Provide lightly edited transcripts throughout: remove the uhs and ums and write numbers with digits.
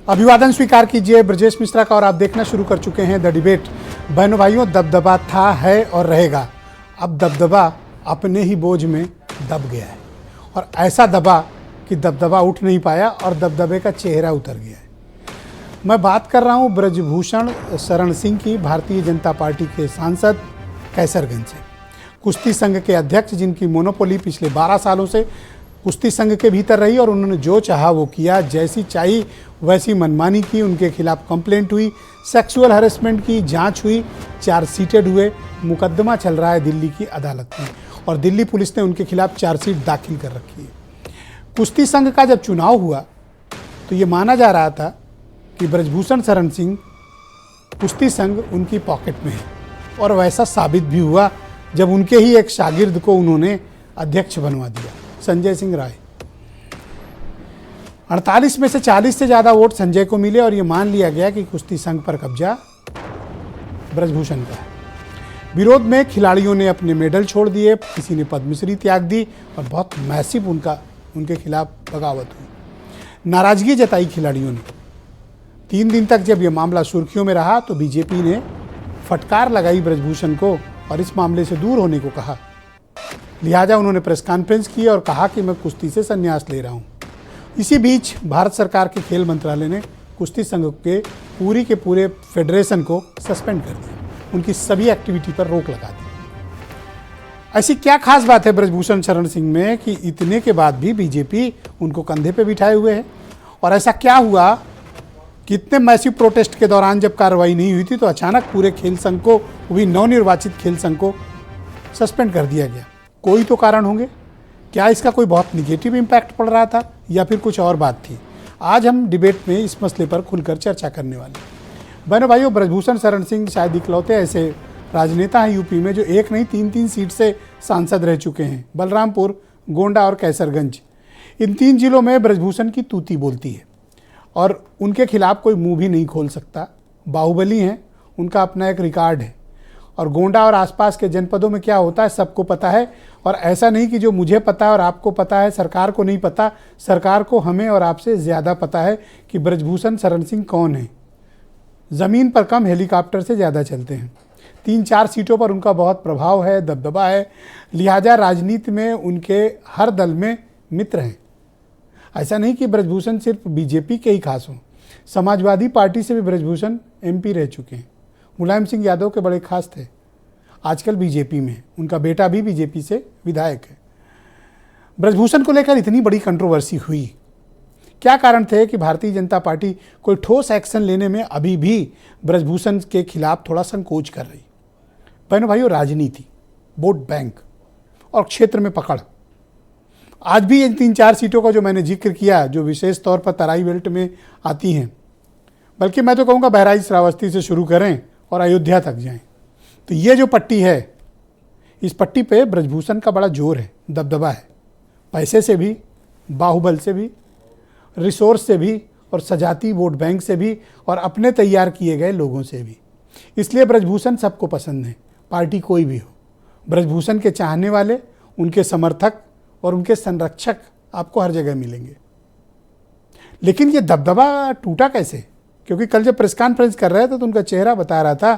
अभिवादन स्वीकार कीजिए ब्रजेश मिश्रा का और आप देखना शुरू कर चुके हैं द डिबेट। बहनों भाइयों, दबदबा था, है और रहेगा। अब दबदबा अपने ही बोझ में दब गया है और ऐसा दबा कि दबदबा उठ नहीं पाया और दबदबे का चेहरा उतर गया है। मैं बात कर रहा हूं ब्रजभूषण शरण सिंह की, भारतीय जनता पार्टी के सांसद कैसरगंज से, कुश्ती संघ के अध्यक्ष जिनकी मोनोपोली पिछले 12 सालों से कुश्ती संघ के भीतर रही और उन्होंने जो चाहा वो किया, जैसी चाही वैसी मनमानी की। उनके खिलाफ कंप्लेंट हुई, सेक्सुअल हरेसमेंट की जांच हुई, चार्जशीटेड हुए, मुकदमा चल रहा है दिल्ली की अदालत में और दिल्ली पुलिस ने उनके खिलाफ चार्जशीट दाखिल कर रखी है। कुश्ती संघ का जब चुनाव हुआ तो ये माना जा रहा था कि ब्रजभूषण शरण सिंह कुश्ती संघ उनकी पॉकेट में है और वैसा साबित भी हुआ जब उनके ही एक शागिर्द को उन्होंने अध्यक्ष बनवा दिया, संजय सिंह राय। 48 में से 40 से ज़्यादा वोट संजय को मिले और ये मान लिया गया कि कुश्ती संघ पर कब्जा ब्रजभूषण का है। विरोध में खिलाड़ियों ने अपने मेडल छोड़ दिए, किसी ने पद्मश्री त्याग दी और बहुत मैसिव उनके खिलाफ बगावत हुई, नाराजगी जताई खिलाड़ियों ने। 3 दिन तक जब यह मामला सुर्खियों में रहा तो बीजेपी ने फटकार लगाई ब्रजभूषण को और इस मामले से दूर होने को कहा। लिहाजा उन्होंने प्रेस कॉन्फ्रेंस की और कहा कि मैं कुश्ती से संन्यास ले रहा हूं। इसी बीच भारत सरकार के खेल मंत्रालय ने कुश्ती संघ के पूरे फेडरेशन को सस्पेंड कर दिया, उनकी सभी एक्टिविटी पर रोक लगा दी। ऐसी क्या खास बात है ब्रजभूषण शरण सिंह में कि इतने के बाद भी बीजेपी उनको कंधे पे बिठाए हुए है? और ऐसा क्या हुआ कि इतने मैसिव प्रोटेस्ट के दौरान जब कार्रवाई नहीं हुई थी तो अचानक पूरे खेल संघ को, वो भी नवनिर्वाचित खेल संघ को सस्पेंड कर दिया गया? कोई तो कारण होंगे। क्या इसका कोई बहुत निगेटिव इम्पैक्ट पड़ रहा था या फिर कुछ और बात थी? आज हम डिबेट में इस मसले पर खुलकर चर्चा करने वाले हैं। बहनों भाइयों, ब्रजभूषण शरण सिंह शायद इकलौते ऐसे राजनेता हैं यूपी में जो एक नहीं 3-3 सीट से सांसद रह चुके हैं। बलरामपुर, गोंडा और कैसरगंज, इन 3 जिलों में ब्रजभूषण की तूती बोलती है और उनके खिलाफ कोई मुंह भी नहीं खोल सकता। बाहुबली हैं, उनका अपना एक रिकॉर्ड है और गोंडा और आसपास के जनपदों में क्या होता है सबको पता है। और ऐसा नहीं कि जो मुझे पता है और आपको पता है सरकार को नहीं पता, सरकार को हमें और आपसे ज़्यादा पता है कि ब्रजभूषण शरण सिंह कौन है। ज़मीन पर कम, हेलीकॉप्टर से ज़्यादा चलते हैं। 3-4 सीटों पर उनका बहुत प्रभाव है, दबदबा है, लिहाजा राजनीति में उनके हर दल में मित्र हैं। ऐसा नहीं कि ब्रजभूषण सिर्फ बीजेपी के ही खास हों, समाजवादी पार्टी से भी ब्रजभूषण एमपी रह चुके हैं। मुलायम सिंह यादव के बड़े खास थे, आजकल बीजेपी में, उनका बेटा भी बीजेपी से विधायक है। ब्रजभूषण को लेकर इतनी बड़ी कंट्रोवर्सी हुई, क्या कारण थे कि भारतीय जनता पार्टी कोई ठोस एक्शन लेने में अभी भी ब्रजभूषण के खिलाफ थोड़ा संकोच कर रही? बहनों भाइयों, राजनीति, वोट बैंक और क्षेत्र में पकड़। आज भी इन 3-4 सीटों का जो मैंने जिक्र किया, जो विशेष तौर पर तराई बेल्ट में आती हैं, बल्कि मैं तो कहूँगा बहराइच श्रावस्ती से शुरू करें और अयोध्या तक जाएं, तो ये जो पट्टी है, इस पट्टी पे ब्रजभूषण का बड़ा जोर है, दबदबा है, पैसे से भी, बाहुबल से भी, रिसोर्स से भी और सजाती वोट बैंक से भी और अपने तैयार किए गए लोगों से भी। इसलिए ब्रजभूषण सबको पसंद है, पार्टी कोई भी हो। ब्रजभूषण के चाहने वाले, उनके समर्थक और उनके संरक्षक आपको हर जगह मिलेंगे। लेकिन ये दबदबा टूटा कैसे? क्योंकि कल जब प्रेस कॉन्फ्रेंस कर रहे थे तो उनका चेहरा बता रहा था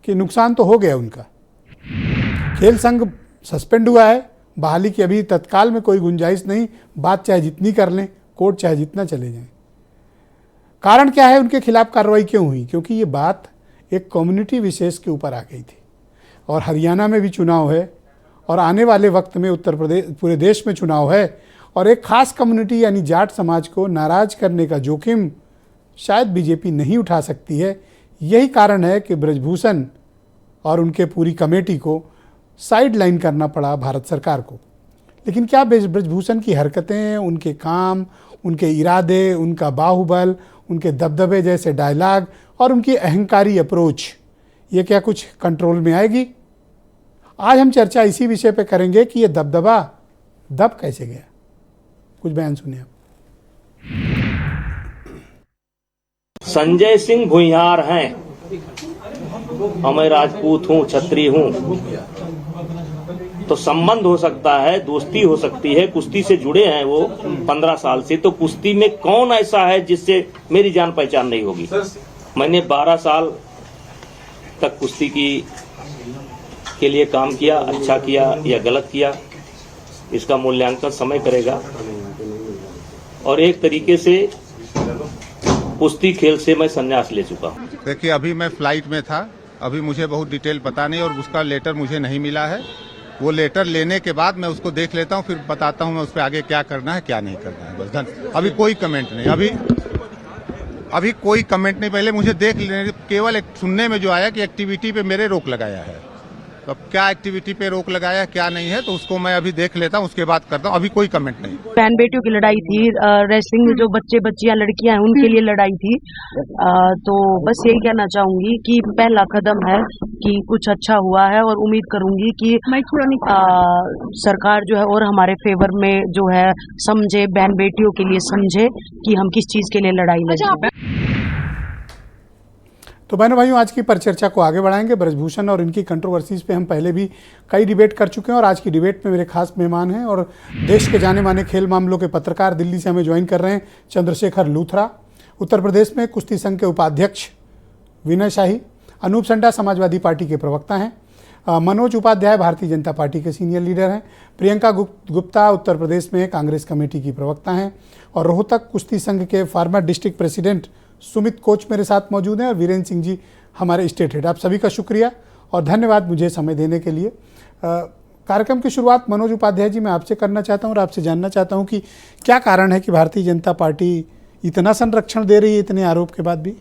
कि नुकसान तो हो गया उनका। खेल संघ सस्पेंड हुआ है, बहाली की अभी तत्काल में कोई गुंजाइश नहीं, बात चाहे जितनी कर लें, कोर्ट चाहे जितना चले जाएं। कारण क्या है, उनके खिलाफ कार्रवाई क्यों हुई? क्योंकि ये बात एक कम्युनिटी विशेष के ऊपर आ गई थी और हरियाणा में भी चुनाव है और आने वाले वक्त में उत्तर प्रदेश, पूरे देश में चुनाव है और एक खास कम्युनिटी यानी जाट समाज को नाराज करने का जोखिम शायद बीजेपी नहीं उठा सकती है। यही कारण है कि ब्रजभूषण और उनके पूरी कमेटी को साइड लाइन करना पड़ा भारत सरकार को। लेकिन क्या ब्रजभूषण की हरकतें, उनके काम, उनके इरादे, उनका बाहुबल, उनके दबदबे जैसे डायलॉग और उनकी अहंकारी अप्रोच, ये क्या कुछ कंट्रोल में आएगी? आज हम चर्चा इसी विषय पे करेंगे कि ये दबदबा दब कैसे गया। कुछ बयान सुनिए आप। संजय सिंह भुइयार हैं, मैं राजपूत हूं, क्षत्रिय हूं। तो संबंध हो सकता है, दोस्ती हो सकती है, कुश्ती से जुड़े हैं वो 15 साल से, तो कुश्ती में कौन ऐसा है जिससे मेरी जान पहचान नहीं होगी। मैंने 12 साल तक कुश्ती के लिए काम किया, अच्छा किया या गलत किया इसका मूल्यांकन समय करेगा। और एक तरीके से कुश्ती खेल से मैं संन्यास ले चुका हूँ। देखिए, अभी मैं फ्लाइट में था, अभी मुझे बहुत डिटेल पता नहीं और उसका लेटर मुझे नहीं मिला है। वो लेटर लेने के बाद मैं उसको देख लेता हूँ, फिर बताता हूँ मैं उस पर आगे क्या करना है क्या नहीं करना है। बस अभी कोई कमेंट नहीं, अभी कोई कमेंट नहीं। पहले मुझे देख लेने, केवल एक सुनने में जो आया कि एक्टिविटी पे मेरे रोक लगाया है, तो अब क्या एक्टिविटी पे रोक लगाया क्या नहीं है तो उसको मैं अभी देख लेता हूँ, उसके बाद करता हूँ। अभी कोई कमेंट नहीं। बहन बेटियों की लड़ाई थी, रेसलिंग में जो बच्चे बच्चियां लड़कियां हैं उनके लिए लड़ाई थी। तो बस यही कहना चाहूंगी कि पहला कदम है कि कुछ अच्छा हुआ है और उम्मीद करूंगी कि सरकार जो है और हमारे फेवर में जो है समझे, बहन बेटियों के लिए समझे कि हम किस चीज के लिए लड़ाई लड़े। तो बहनों भाइयों, आज की परिचर्चा को आगे बढ़ाएंगे। ब्रजभूषण और इनकी कंट्रोवर्सीज पे हम पहले भी कई डिबेट कर चुके हैं और आज की डिबेट में मेरे खास मेहमान हैं और देश के जाने माने खेल मामलों के पत्रकार दिल्ली से हमें ज्वाइन कर रहे हैं चंद्रशेखर लूथरा, उत्तर प्रदेश में कुश्ती संघ के उपाध्यक्ष विनय शाही, अनूप संडा समाजवादी पार्टी के प्रवक्ता हैं, मनोज उपाध्याय भारतीय जनता पार्टी के सीनियर लीडर हैं, प्रियंका गुप्ता उत्तर प्रदेश में कांग्रेस कमेटी की प्रवक्ता हैं और रोहतक कुश्ती संघ के farmer district president Sumit coach मेरे साथ मौजूद हैं और वीरेंद्र सिंह जी हमारे स्टेट हेड। आप सभी का शुक्रिया और धन्यवाद मुझे समय देने के लिए। कार्यक्रम की शुरुआत मनोज उपाध्याय जी मैं आपसे करना चाहता हूं और आपसे जानना चाहता हूं कि क्या कारण है कि भारतीय जनता पार्टी इतना संरक्षण दे रही है इतने आरोप के बाद भी।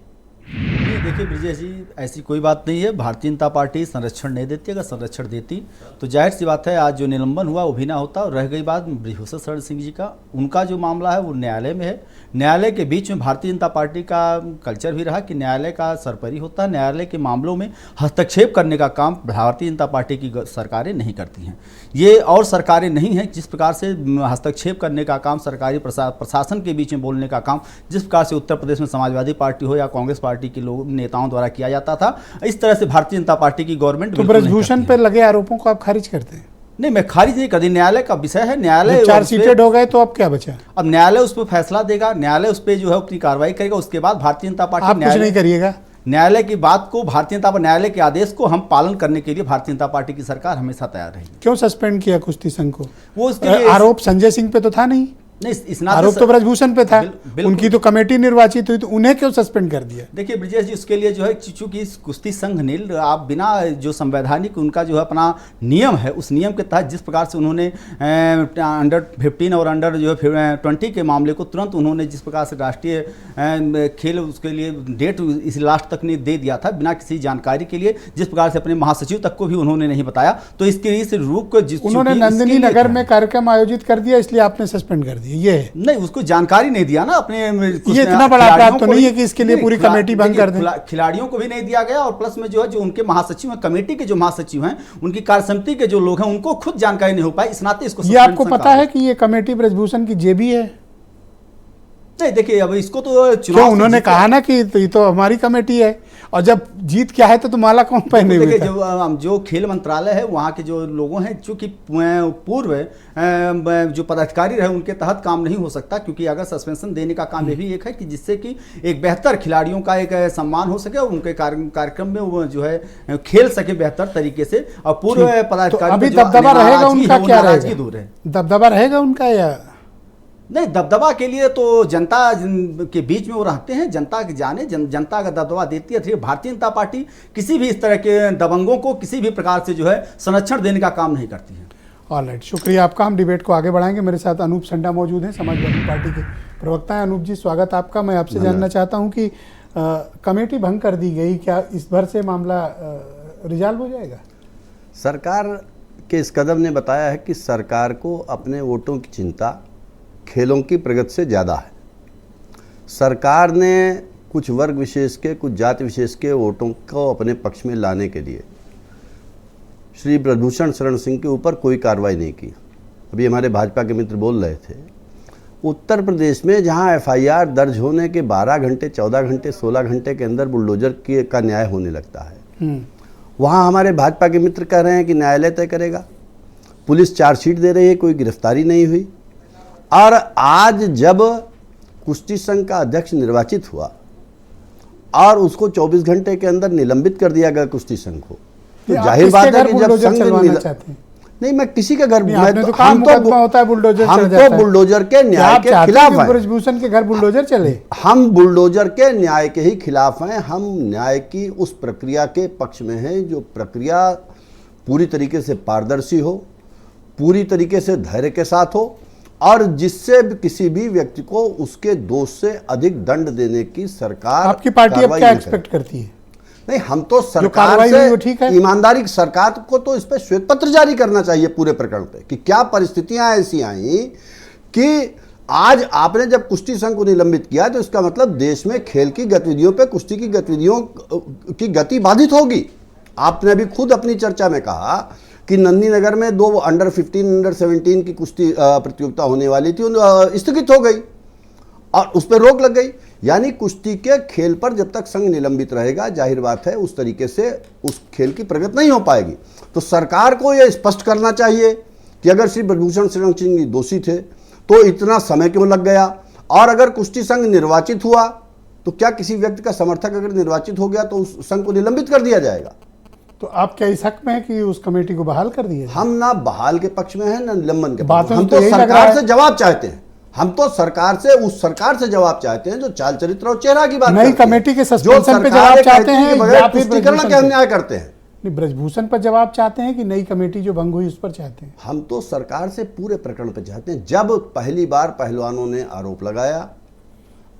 देखिए ब्रिजेश जी, ऐसी कोई बात नहीं है। भारतीय जनता पार्टी संरक्षण नहीं देती। अगर संरक्षण देती तो जाहिर सी बात है आज जो निलंबन हुआ वो भी ना होता। और रह गई बात ब्रजभूषण शरण सिंह जी का, उनका जो मामला है वो न्यायालय में है। न्यायालय के बीच में भारतीय जनता पार्टी का कल्चर भी रहा कि न्यायालय का सरपरी होता है। न्यायालय के मामलों में हस्तक्षेप करने का काम भारतीय जनता पार्टी की सरकारें नहीं करती हैं। ये और सरकारें नहीं हैं जिस प्रकार से हस्तक्षेप करने का काम, सरकारी प्रशासन के बीच में बोलने का काम जिस प्रकार से उत्तर प्रदेश में समाजवादी पार्टी हो या कांग्रेस पार्टी के लोग नेताओं द्वारा किया जाता था, इस तरह से भारतीय जनता पार्टी की गवर्नमेंट। तो ब्रजभूषण पर लगे आरोपों को आप खारिज करते हैं? नहीं, मैं खारिज नहीं करती। न्यायालय का विषय है। न्यायालय चार्जशीटेड हो गए तो अब क्या बचा? अब न्यायालय उस पर फैसला देगा, न्यायालय उस पर जो है अपनी कार्रवाई करेगा। उसके बाद भारतीय जनता पार्टी आप कुछ नहीं करिएगा। न्यायालय की बात को, भारतीय जनता न्यायालय के आदेश को हम पालन करने के लिए भारतीय जनता पार्टी की सरकार हमेशा तैयार रहेगी। क्यों सस्पेंड किया कुश्ती संघ को? वो उसके आरोप संजय सिंह पे तो था नहीं, आरोप तो ब्रजभूषण पे था। उनकी तो कमेटी निर्वाचित हुई तो उन्हें क्यों सस्पेंड कर दिया? देखिए ब्रिजेश जी, उसके लिए जो है चूंकि कुश्ती संघ ने आप बिना जो संवैधानिक उनका जो है अपना नियम है, उस नियम के तहत जिस प्रकार से उन्होंने अंडर 15 और अंडर जो है 20 के मामले को तुरंत उन्होंने जिस प्रकार से राष्ट्रीय खेल उसके लिए डेट इस लास्ट तक ने दे दिया था बिना किसी जानकारी के लिए, जिस प्रकार से अपने महासचिव तक को भी उन्होंने नहीं बताया, तो इसके लिए से रूप को उन्होंने नंदिनी नगर में कार्यक्रम आयोजित कर दिया इसलिए आपने सस्पेंड कर दिया। ये है नहीं, उसको जानकारी नहीं दिया ना अपने। ये इतना बड़ा अपराध तो नहीं है कि इसके लिए पूरी कमेटी भंग कर दें। खिलाड़ियों को भी नहीं दिया गया और प्लस में जो है जो उनके महासचिव हैं, कमेटी के जो महासचिव हैं, उनकी कार्यसमिति के जो लोग हैं, उनको खुद जानकारी नहीं हो पाई। इस नाते इसको ये आपको पता है कि ये कमेटी ब्रजभूषण की जेबी है? नहीं, देखिए अब इसको तो चुनाव उन्होंने कहा ना कि ये तो हमारी कमेटी है और जब जीत क्या है तो माला कौन पहने हुए? देखिए जो खेल मंत्रालय है वहाँ के जो लोगों हैं, चूंकि पूर्व जो पदाधिकारी रहे उनके तहत काम नहीं हो सकता, क्योंकि अगर सस्पेंशन देने का काम ये भी एक है कि जिससे कि एक बेहतर खिलाड़ियों का एक सम्मान हो सके और उनके कार्यक्रम में वो जो है खेल सके बेहतर तरीके से। और पूर्व पदाधिकारी अभी दबदबा रहेगा उनका, क्या रहेगा? दूर है दबदबा रहेगा उनका या नहीं? दबदबा के लिए तो जनता के बीच में वो रहते हैं, जनता के जाने जनता का दबदबा देती है। भारतीय जनता पार्टी किसी भी इस तरह के दबंगों को किसी भी प्रकार से जो है संरक्षण देने का काम नहीं करती है। ऑलराइट, शुक्रिया आपका। हम डिबेट को आगे बढ़ाएंगे। मेरे साथ अनूप संडा मौजूद हैं, समाजवादी पार्टी के प्रवक्ता हैं। अनूप जी, स्वागत आपका। मैं आपसे जानना चाहता हूँ कि कमेटी भंग कर दी गई, क्या इस भर से मामला रिजॉल्व हो जाएगा? सरकार के इस कदम ने बताया है कि सरकार को अपने वोटों की चिंता खेलों की प्रगति से ज़्यादा है। सरकार ने कुछ वर्ग विशेष के, कुछ जाति विशेष के वोटों को अपने पक्ष में लाने के लिए श्री ब्रजभूषण शरण सिंह के ऊपर कोई कार्रवाई नहीं की। अभी हमारे भाजपा के मित्र बोल रहे थे, उत्तर प्रदेश में जहां FIR दर्ज होने के 12 घंटे, 14 घंटे, 16 घंटे के अंदर बुलडोजर का न्याय होने लगता है, वहाँ हमारे भाजपा के मित्र कह रहे हैं कि न्यायालय तय करेगा। पुलिस चार्जशीट दे रही है, कोई गिरफ्तारी नहीं हुई। और आज जब कुश्ती संघ का अध्यक्ष निर्वाचित हुआ और उसको 24 घंटे के अंदर निलंबित कर दिया गया कुश्ती संघ को, तो आप जाहिर बात किसके है घर कि जब बुलडोजर संघ चलवाना चाहते हैं? नहीं, मैं किसी के घर, नहीं, मैं आपने तो कहा मुकदमा होता है, बुलडोजर चल हम जाता है। तो बुलडोजर के क्या न्याय आप के चाहते हैं खिलाफ कि हैं। ब्रजभूषण के घर बुलडोजर चले? हम बुलडोजर के न्याय के ही खिलाफ हैं। हम न्याय की उस प्रक्रिया के पक्ष में हैं जो प्रक्रिया पूरी तरीके से पारदर्शी हो, पूरी तरीके से धैर्य के साथ हो और जिससे किसी भी व्यक्ति को उसके दोष से अधिक दंड देने की सरकार आपकी पार्टी अब कार्रवाई क्या नहीं करे। एक्सपेक्ट करती है? नहीं, हम तो सरकार कार्रवाई हुई वो से ठीक है? ईमानदारी, सरकार को तो इस पर श्वेत पत्र जारी करना चाहिए पूरे प्रकरण पे कि क्या परिस्थितियां ऐसी आई कि आज आपने जब कुश्ती संघ को निलंबित किया तो इसका मतलब देश में खेल की गतिविधियों पे, कुश्ती की गतिविधियों की गति बाधित होगी। आपने अभी खुद अपनी चर्चा में कहा कि नंदी नगर में 2 अंडर 15 अंडर 17 की कुश्ती प्रतियोगिता होने वाली थी, स्थगित हो गई और उस पर रोक लग गई। यानी कुश्ती के खेल पर जब तक संघ निलंबित रहेगा, जाहिर बात है उस तरीके से उस खेल की प्रगति नहीं हो पाएगी। तो सरकार को यह स्पष्ट करना चाहिए कि अगर श्री ब्रजभूषण शरण सिंह दोषी थे तो इतना समय क्यों लग गया, और अगर कुश्ती संघ निर्वाचित हुआ तो क्या किसी व्यक्ति का समर्थक अगर निर्वाचित हो गया तो उस संघ को निलंबित कर दिया जाएगा? तो आप क्या इस हक में है कि उस कमेटी को बहाल कर दिया जाए? हम ना बहाल के पक्ष में हैं ना निलंबन के पक्ष बातों में। हम से तो तो यही लग रहा सरकार है। से जवाब चाहते हैं। हम तो उस सरकार से जवाब चाहते हैं जो चाल चरित्र और चेहरा की बात नई करती है। कमेटी के जो सस्पेंशन पे सरकारें जवाब कहती चाहते कि हैं बगैर या फिर पुष्टिकरण ब्रजभूषण के पे? अन्याय करते हैं। नहीं, ब्रजभूषण पर जवाब चाहते हैं कि नई कमेटी जो भंग हुई उस पर चाहते हैं? हम तो सरकार से पूरे प्रकरण पर चाहते हैं। जब पहली बार पहलवानों ने आरोप लगाया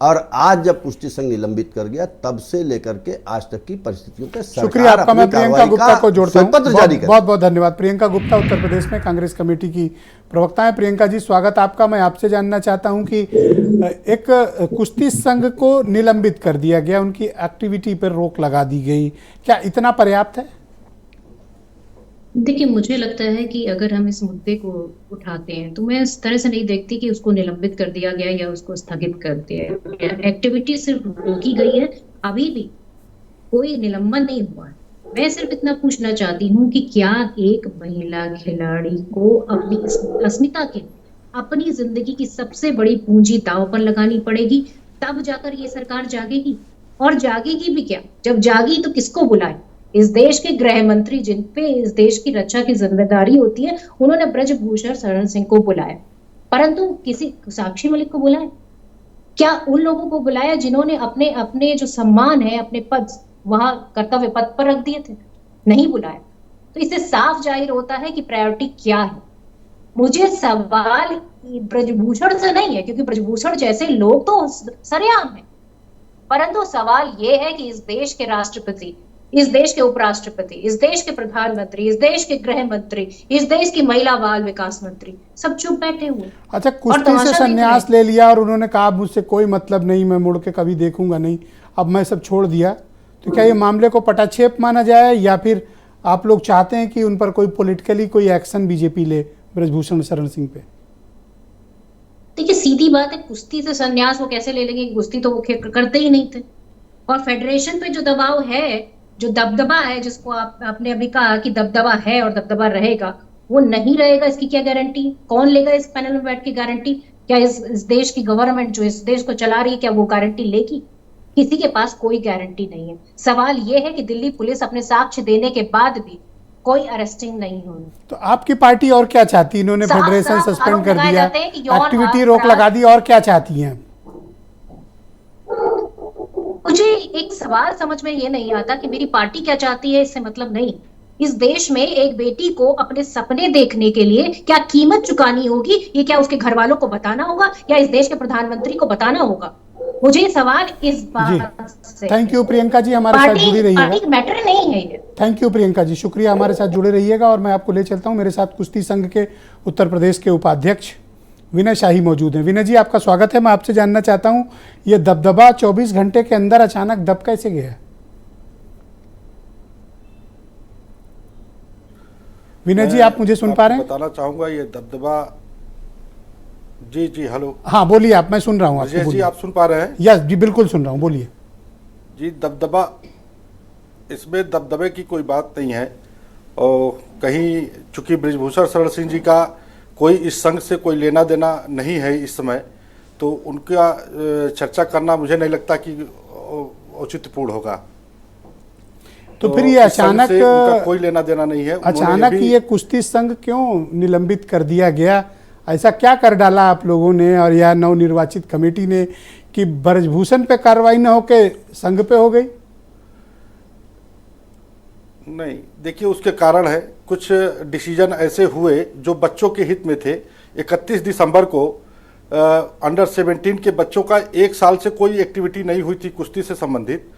और आज जब कुश्ती संघ निलंबित कर गया, तब से लेकर के आज तक की परिस्थितियों पे शुक्रिया आपका। मैं प्रियंका गुप्ता को जोड़ता हूं। पत्र जारी करें। बहुत बहुत धन्यवाद। प्रियंका गुप्ता उत्तर प्रदेश में कांग्रेस कमेटी की प्रवक्ता है। प्रियंका जी, स्वागत आपका। मैं आपसे जानना चाहता हूं कि एक कुश्ती संघ को निलंबित कर दिया गया, उनकी एक्टिविटी पर रोक लगा दी गई, क्या इतना पर्याप्त है? देखिए, मुझे लगता है कि अगर हम इस मुद्दे को उठाते हैं तो मैं इस तरह से नहीं देखती कि उसको निलंबित कर दिया गया या उसको स्थगित कर दिया गया। एक्टिविटी सिर्फ रोकी गई है, अभी भी कोई निलंबन नहीं हुआ है। मैं सिर्फ इतना पूछना चाहती हूँ कि क्या एक महिला खिलाड़ी को अपनी अस्मिता के, अपनी जिंदगी की सबसे बड़ी पूंजी दांव पर लगानी पड़ेगी, तब जाकर ये सरकार जागेगी? और जागेगी भी क्या? जब जागी तो किसको बुलाए? इस देश के गृह मंत्री, जिन पे इस देश की रक्षा की जिम्मेदारी होती है, उन्होंने ब्रजभूषण शरण सिंह को बुलाया, परंतु किसी साक्षी मलिक को बुलाया? क्या उन लोगों को बुलाया जिन्होंने अपने अपने जो सम्मान है, अपने पद वहां कर्तव्य पद पर रख दिए थे? नहीं बुलाया। तो इससे साफ जाहिर होता है कि प्रायोरिटी क्या है। मुझे सवाल ब्रजभूषण से नहीं है, क्योंकि ब्रजभूषण जैसे लोग तो सरेआम है, परंतु सवाल यह है कि इस देश के राष्ट्रपति, इस देश के उपराष्ट्रपति, इस देश के प्रधानमंत्री, इस देश के गृह मंत्री, इस देश की महिला बाल विकास मंत्री सब चुप बैठे हुए। अच्छा, कुश्ती से संन्यास ले लिया और उन्होंने कहा मुझसे कोई मतलब नहीं, मैं मुड़ के कभी देखूंगा नहीं, अब मैं सब छोड़ दिया, तो क्या ये मामले को पटाक्षेप माना जाए या फिर आप लोग चाहते हैं कि उन पर कोई पॉलिटिकली कोई एक्शन बीजेपी ले ब्रजभूषण शरण सिंह पे? देखिए, सीधी बात है, कुश्ती से संन्यास वो कैसे ले लेंगे? कुश्ती तो वो करते ही नहीं थे। और फेडरेशन पे जो दबाव है, जो दबदबा है, जिसको आपने अभी कहा कि दबदबा है और दबदबा रहेगा, वो नहीं रहेगा, इसकी क्या गारंटी? कौन लेगा इस पैनल में बैठ के गारंटी? क्या इस देश की गवर्नमेंट जो इस देश को चला रही है, क्या वो गारंटी लेगी? किसी के पास कोई गारंटी नहीं है। सवाल ये है कि दिल्ली पुलिस अपने साक्ष्य देने के बाद भी कोई अरेस्टिंग नहीं हुई। तो आपकी पार्टी और क्या चाहती है? इन्होंने फेडरेशन सस्पेंड कर दिया, एक्टिविटी रोक लगा दी, और क्या चाहती हैं? मुझे एक सवाल समझ में ये नहीं आता कि मेरी पार्टी क्या चाहती है, इससे मतलब नहीं। इस देश में एक बेटी को अपने सपने देखने के लिए क्या कीमत चुकानी होगी, ये क्या उसके घर वालों को बताना होगा या इस देश के प्रधानमंत्री को बताना होगा? मुझे सवाल इस बात से। थैंक यू प्रियंका जी, हमारे साथ जुड़ी रहिएगा। पार्टी मैटर नहीं है ये। थैंक यू प्रियंका जी, शुक्रिया, हमारे साथ जुड़े रहिएगा। और मैं आपको ले चलता हूँ, मेरे साथ कुश्ती संघ के उत्तर प्रदेश के उपाध्यक्ष विनय शाही मौजूद हैं। विनय जी, आपका स्वागत है। मैं आपसे जानना चाहता हूं, ये दबदबा 24 घंटे के अंदर अचानक दब कैसे गया? विनय जी, आप मुझे सुन पा रहे हैं? बताना चाहूंगा ये दबदबा। जी जी, हेलो। हाँ बोलिए आप, मैं सुन रहा हूँ आपको। जी, आप सुन पा रहे हैं? यस जी, बिल्कुल सुन रहा हूँ, बोलिए। जी, दबदबा, इसमें दबदबे की कोई बात नहीं है। और कहीं चूंकि बृजभूषण शरण सिंह जी का कोई इस संघ से कोई लेना देना नहीं है इस समय, तो उनका चर्चा करना मुझे नहीं लगता कि औचित्यपूर्ण होगा। तो फिर ये इस संघ अचानक से उनका कोई लेना देना नहीं है। उन्होंने अचानक भी- ये कुश्ती संघ क्यों निलंबित कर दिया गया? ऐसा क्या कर डाला आप लोगों ने और या नवनिर्वाचित कमेटी ने कि ब्रजभूषण पे कार्रवाई न होके संघ पे हो गई? नहीं, देखिए उसके कारण है, कुछ डिसीजन ऐसे हुए जो बच्चों के हित में थे। 31 दिसंबर को अंडर 17 के बच्चों का 1 साल से कोई एक्टिविटी नहीं हुई थी कुश्ती से संबंधित।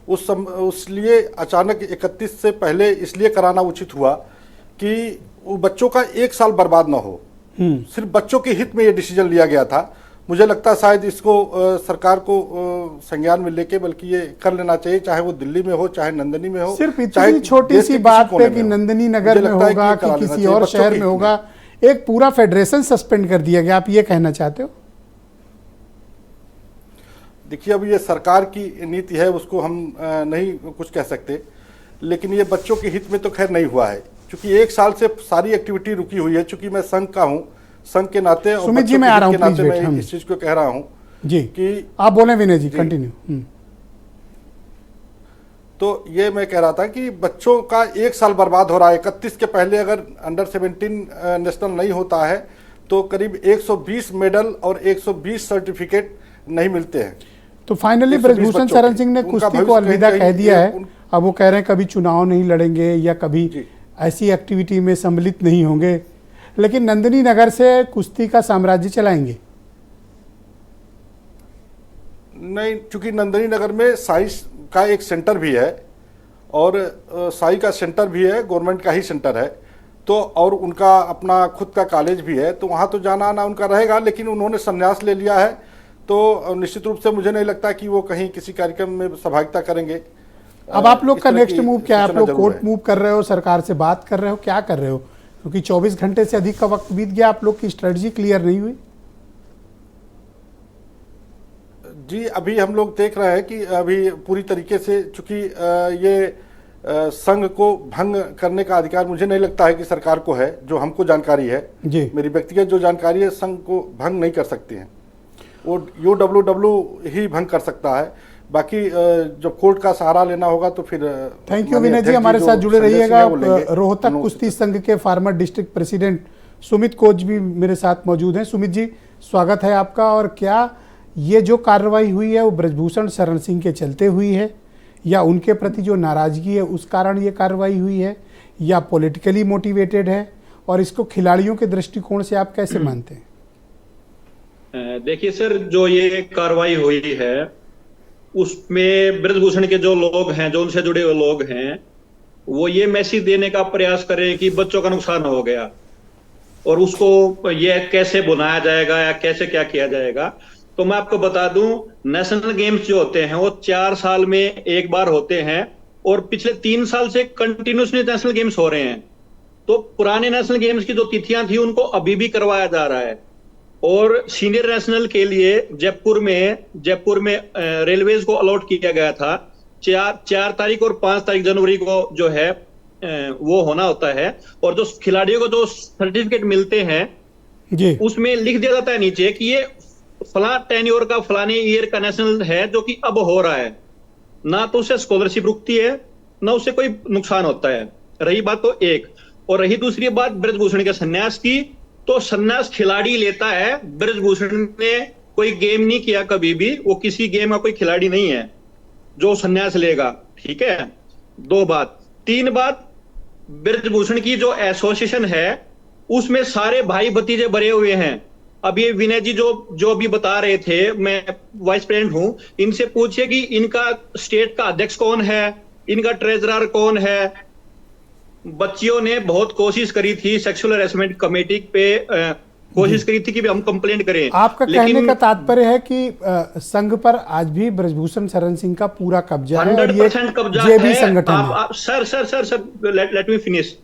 उसलिए अचानक 31 से पहले इसलिए कराना उचित हुआ कि वो बच्चों का 1 साल बर्बाद ना हो। सिर्फ बच्चों के हित में ये डिसीजन लिया गया था। मुझे लगता है शायद इसको सरकार को संज्ञान में लेके बल्कि ये कर लेना चाहिए, चाहे वो दिल्ली में हो चाहे नंदनी में हो। सिर्फ चाहे इतनी छोटी देश सी के किसी बात कोने पे कि में हो। नंदनी मुझे नगर में लगता है कि होगा ये कि करा लेना किसी चाहिए, और बच्चों शहर के में हित होगा, एक पूरा फेडरेशन सस्पेंड कर दिया गया, आप ये कहना चाहते हो? देखिए अब ये सरकार की नीति है, उसको हम नहीं कुछ कह सकते, लेकिन ये बच्चों के हित में तो खैर नहीं हुआ है, क्योंकि 1 साल से सारी एक्टिविटी रुकी हुई है। चूंकि मैं संघ का हूँ, संघ के नाते और सुमित जी, बच्चों मैं के आ हित रहा के हूँ, नाते प्लीज मैं वेट, इस चीज को कह रहा हूँ जी कि आप बोले विनय जी, कंटिन्यू। तो ये मैं कह रहा था कि बच्चों का 1 साल बर्बाद हो रहा है। 31 के पहले अगर अंडर 17 नेशनल नहीं होता है तो करीब 120 मेडल और 120 सर्टिफिकेट नहीं मिलते हैं। तो फाइनली 120 ब्रजभूषण बच्चों शरण के। सिंह ने उनका कुश्ती को भविष्य अलविदा कहीं कह दिया है। उन- अब वो कह रहे हैं कभी चुनाव नहीं लड़ेंगे या कभी जी। ऐसी एक्टिविटी में सम्मिलित नहीं होंगे, लेकिन नंदनी नगर से कुश्ती का साम्राज्य चलाएंगे। नहीं, चूंकि नंदनी नगर में साई का एक सेंटर भी है और साई का सेंटर भी है, गवर्नमेंट का ही सेंटर है, तो और उनका अपना खुद का कॉलेज भी है, तो वहाँ तो जाना आना उनका रहेगा। लेकिन उन्होंने संन्यास ले लिया है, तो निश्चित रूप से मुझे नहीं लगता कि वो कहीं किसी कार्यक्रम में सहभागिता करेंगे। अब आप लोग इस का तरह नेक्स्ट की मूव क्या है? आप सूचना लोग जरूर कोर्ट है। मूव कर रहे हो, सरकार से बात कर रहे हो, क्या कर रहे हो? क्योंकि 24 घंटे से अधिक का वक्त बीत गया, आप लोग की स्ट्रेटजी क्लियर नहीं हुई। जी, अभी हम लोग देख रहे हैं कि अभी पूरी तरीके से, चूंकि ये संघ को भंग करने का अधिकार मुझे नहीं लगता है कि सरकार को है। जो हमको जानकारी है, जी, मेरी व्यक्तिगत जो जानकारी है, संघ को भंग नहीं कर सकती हैं, वो UWW ही भंग कर सकता है। बाकी जब कोर्ट का सहारा लेना होगा तो फिर थैंक यू विनय जी, हमारे साथ जुड़े रहिएगा। रोहतक कुश्ती संघ के farmer district president Sumit coach भी मेरे साथ मौजूद हैं। सुमित जी, स्वागत है आपका। और क्या ये जो कार्रवाई हुई है वो ब्रजभूषण शरण सिंह के चलते हुई है, या उनके प्रति जो नाराजगी है उस कारण ये कार्रवाई हुई है, या पॉलिटिकली मोटिवेटेड है? और इसको खिलाड़ियों के दृष्टिकोण से आप कैसे मानते हैं? देखिए सर, जो ये कार्रवाई हुई है उसमें ब्रजभूषण के जो लोग हैं, जो उनसे जुड़े हुए लोग हैं, वो ये मैसेज देने का प्रयास करें कि बच्चों का नुकसान हो गया और उसको ये कैसे बुनाया जाएगा या कैसे क्या किया जाएगा। तो मैं आपको बता दूं, नेशनल गेम्स जो होते हैं वो 4 साल में एक बार होते हैं और पिछले 3 साल से कंटिन्यूसली नेशनल गेम्स हो रहे हैं। तो पुराने नेशनल गेम्स की जो तिथियां थी उनको अभी भी करवाया जा रहा है। और सीनियर नेशनल के लिए जयपुर में रेलवेज को अलॉट किया गया था 4 तारीख और 5 तारीख जनवरी को जो है वो होना होता है। और जो खिलाड़ियों को जो सर्टिफिकेट मिलते हैं जी, उसमें लिख दिया जाता है नीचे कि ये फला टेन्योर का फलाने ईयर का नेशनल है जो कि अब हो रहा है। ना तो उससे स्कॉलरशिप रुकती है, ना उससे कोई नुकसान होता है। रही बात तो एक, और रही दूसरी बात ब्रजभूषण के संन्यास की, तो संन्यास खिलाड़ी लेता है। ब्रजभूषण ने कोई गेम नहीं किया कभी भी, वो किसी गेम का कोई खिलाड़ी नहीं है जो संन्यास लेगा, ठीक है। 2 बात। 3 बात, ब्रजभूषण की जो एसोसिएशन है उसमें सारे भाई भतीजे भरे हुए हैं। अब ये विनय जी जो भी बता रहे थे, मैं वाइस प्रेसिडेंट हूं, इनसे पूछिए कि इनका स्टेट का अध्यक्ष कौन है, इनका ट्रेजरर कौन है। बच्चियों ने बहुत कोशिश करी थी, सेक्सुअल हैरेसमेंट कमेटी पे कोशिश करी थी कि हम कंप्लेंट करें। आपका कहने का तात्पर्य है कि संघ पर आज भी ब्रजभूषण शरण सिंह का पूरा कब्जा है और ये 100% कब्जा जेबी है। संगठन है। Sir let me finish.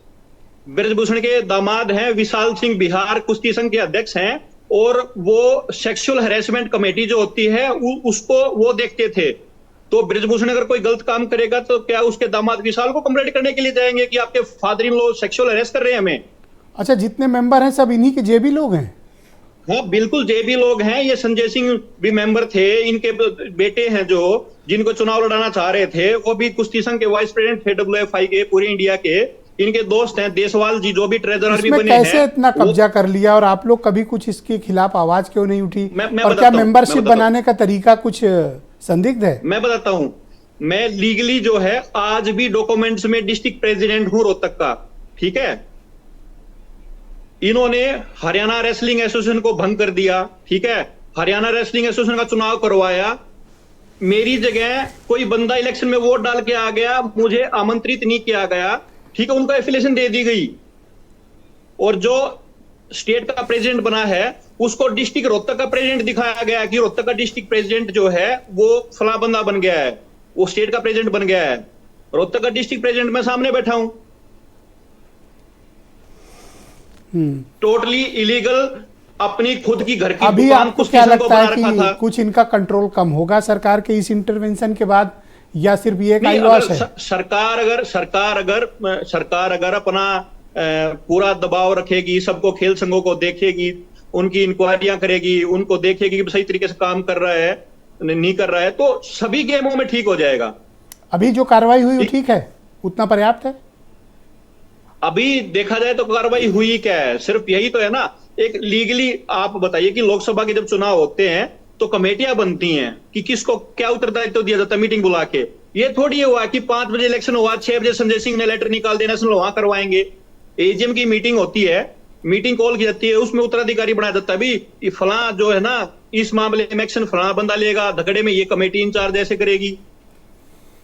Brijbhushan के दामाद हैं विशाल सिंह, बिहार कुश्ती संघ के अध्यक्ष हैं, और वो सेक्सुअल हैरेसमेंट कमेटी जो होती है उसको वो देखते थे। तो ब्रिजभूषण अगर कोई गलत काम करेगा तो क्या उसके दामाद विशाल को कंप्लेंट करने के लिए जाएंगे कि आपके फादर इन लॉ सेक्सुअल हरेस कर रहे हैं हमें? अच्छा, जितने मेंबर हैं सब इन्हीं के जेबी लोग हैं? हाँ बिल्कुल, जेबी लोग हैं। ये संजय सिंह भी मेंबर थे, इनके बेटे हैं जो जिनको चुनाव लड़ाना चाह रहे थे, वो भी कुश्ती संघ के वाइस प्रेसिडेंट थे WFI के पूरे इंडिया के। इनके दोस्त हैं देसवाल जी जो भी ट्रेजरर भी बने हैं। कैसे इतना कब्जा कर लिया और आप लोग कभी कुछ इसके खिलाफ आवाज क्यों नहीं उठी? मैं और क्या मेंबरशिप बनाने का तरीका कुछ संदिग्ध है? मैं बताता हूं, मैं लीगली जो है आज भी डॉक्यूमेंट्स में डिस्ट्रिक्ट प्रेसिडेंट हूं रोहतक का, ठीक है। इन्होंने हरियाणा रेसलिंग एसोसिएशन को भंग कर दिया, ठीक है। हरियाणा रेसलिंग एसोसिएशन का चुनाव करवाया, मेरी जगह कोई बंदा इलेक्शन में वोट डाल के आ गया, मुझे आमंत्रित नहीं किया गया, ठीक है। उनको एफिलिएशन दे दी गई और जो स्टेट का प्रेसिडेंट बना है उसको डिस्ट्रिक्ट रोहतक का प्रेसिडेंट दिखाया गया कि रोहतक का डिस्ट्रिक्ट प्रेसिडेंट जो है वो फला बंदा बन गया है, वो स्टेट का प्रेसिडेंट बन गया है। रोहतक का डिस्ट्रिक्ट प्रेसिडेंट मैं सामने बैठा हूं। टोटली इलीगल, अपनी खुद की घर की अभी दुकान आपको कुश्ती क्या संघ को लगता बना है रखा कि था। कुछ इनका कंट्रोल कम होगा सरकार के इस इंटरवेंशन के बाद, या सिर्फ ये नहीं, काइवाश है? सरकार अगर अपना पूरा दबाव रखेगी, सबको खेल संघों को देखेगी, उनकी इंक्वायरियां करेगी, उनको देखेगी कि सही तरीके से काम कर रहा है नहीं कर रहा है, तो सभी गेमों में ठीक हो जाएगा। अभी जो कार्रवाई हुई वो ठीक है, उतना पर्याप्त है? अभी देखा जाए तो कार्रवाई हुई क्या है, सिर्फ यही तो है ना। एक लीगली आप बताइए कि लोकसभा के जब चुनाव होते हैं तो कमेटियां बनती हैं कि किसको क्या उत्तरदायित्व दिया जाता है मीटिंग बुला के। ये थोड़ी हुआ कि 5 बजे इलेक्शन हुआ, 6 बजे संजय सिंह ने लेटर निकाल दिया, नेशनल वहां करवाएंगे। एजीएम की मीटिंग होती है, मीटिंग कॉल की जाती है, उसमें उत्तराधिकारी बनाया जाता है। अभी फला जो है ना, इस मामले में एक्शन फला बंदा लेगा, झगड़े में ये कमेटी इंचार्ज ऐसे करेगी।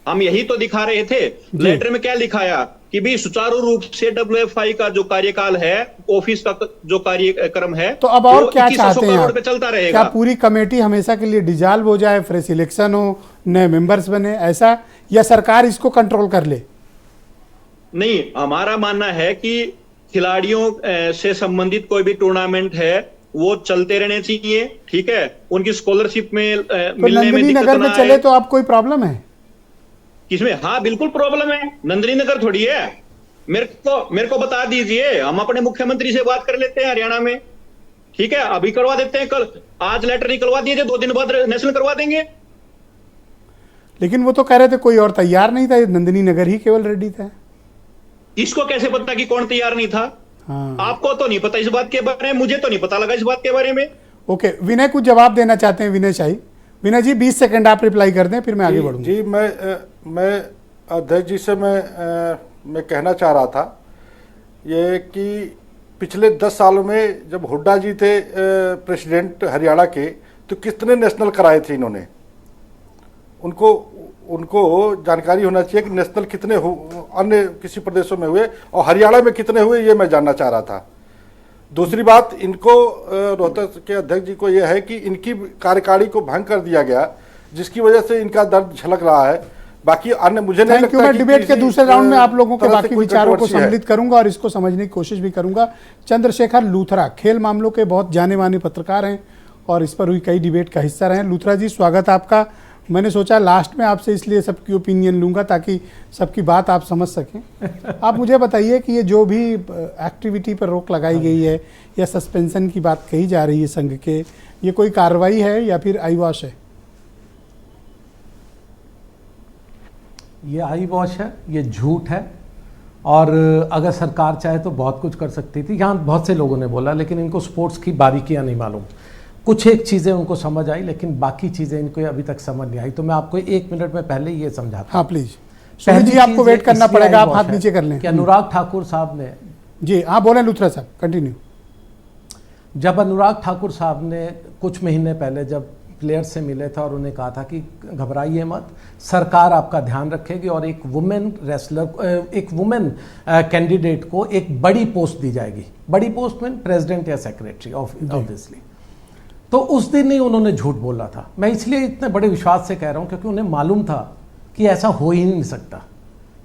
हम यही तो दिखा रहे थे। लेटर में क्या लिखाया कि भी सुचारू रूप से WFI का जो कार्यकाल है, ऑफिस का जो कार्यक्रम है, तो अब और क्या चाहते हैं आप? पे चलता रहेगा। क्या पूरी कमेटी हमेशा के लिए डिसॉल्व हो जाए, फ्रेश इलेक्शन हो, नए मेंबर्स बने, ऐसा, या सरकार इसको कंट्रोल कर ले? नहीं, हमारा मानना है कि खिलाड़ियों से संबंधित कोई भी टूर्नामेंट है वो चलते रहने चाहिए, ठीक है। उनकी स्कॉलरशिप में तो मिलने में नंदिनी दिक्कत नगर में ना चले आए। तो आप कोई प्रॉब्लम है किसमें? हाँ बिल्कुल प्रॉब्लम है, नंदिनी नगर थोड़ी है। मेरे को बता दीजिए, हम अपने मुख्यमंत्री से बात कर लेते हैं हरियाणा में, ठीक है। अभी करवा देते हैं, कल आज लेटर निकलवा दिए, 2 दिन बाद नेशनल करवा देंगे। लेकिन वो तो कह रहे थे कोई और तैयार नहीं था, नंदिनी नगर ही केवल रेडी था। इसको कैसे पता कि कौन तैयार नहीं था? हाँ। आपको तो नहीं पता इस बात के बारे में, मुझे तो नहीं पता लगा इस बात के बारे में। ओके, विनय कुछ जवाब देना चाहते हैं? विनय शाही, विनय जी 20 सेकंड आप रिप्लाई कर दें, फिर मैं आगे बढ़ूंगा। जी, मैं अध्यक्ष जी से मैं कहना चाह रहा था ये कि पिछले 10 सालों में जब हुड्डा जी थे प्रेसिडेंट हरियाणा के, तो कितने नेशनल कराए थे इन्होंने? उनको जानकारी होना चाहिए कि नेशनल कितने अन्य किसी प्रदेशों में हुए और हरियाणा में कितने हुए, ये मैं जानना चाह रहा था। दूसरी बात, इनको रोहतक के अध्यक्ष जी को यह है कि इनकी कार्यकारिणी को भंग कर दिया गया, जिसकी वजह से इनका दर्द झलक रहा है। बाकी अन्य मुझे नहीं लगता। मैं डिबेट के दूसरे राउंड में आप लोगों के बाकी विचारों को सम्मिलित करूंगा और इसको समझने की कोशिश भी करूंगा। चंद्रशेखर लूथरा खेल मामलों के बहुत जाने माने पत्रकार हैं और इस पर हुई कई डिबेट का हिस्सा रहे हैं। लूथरा जी, स्वागत आपका। मैंने सोचा लास्ट में आपसे इसलिए सबकी ओपिनियन लूंगा ताकि सबकी बात आप समझ सकें। आप मुझे बताइए कि ये जो भी एक्टिविटी पर रोक लगाई गई है या सस्पेंशन की बात कही जा रही है संघ के, ये कोई कार्रवाई है या फिर आई वॉश है? ये आई वॉश है, ये झूठ है। और अगर सरकार चाहे तो बहुत कुछ कर सकती थी। यहाँ बहुत से लोगों ने बोला, लेकिन इनको स्पोर्ट्स की बारीकियां नहीं मालूम। कुछ एक चीज़ें उनको समझ आई, लेकिन बाकी चीज़ें इनको अभी तक समझ नहीं आई। तो मैं आपको 1 मिनट में पहले ये समझाता हूँ। हाँ प्लीज़। पहले जी आपको वेट करना पड़ेगा, आप हाथ नीचे कर लें। कि अनुराग ठाकुर साहब ने, जी हाँ बोले लूथरा साहब, कंटिन्यू। जब अनुराग ठाकुर साहब ने कुछ महीने पहले जब प्लेयर्स से मिले थे और उन्हें कहा था कि घबराइए मत, सरकार आपका ध्यान रखेगी और एक वुमेन रेसलर, एक वुमेन कैंडिडेट को एक बड़ी पोस्ट दी जाएगी। बड़ी पोस्ट में प्रेसिडेंट या सेक्रेटरी ऑब्वियसली। तो उस दिन ही उन्होंने झूठ बोला था। मैं इसलिए इतने बड़े विश्वास से कह रहा हूं क्योंकि उन्हें मालूम था कि ऐसा हो ही नहीं सकता।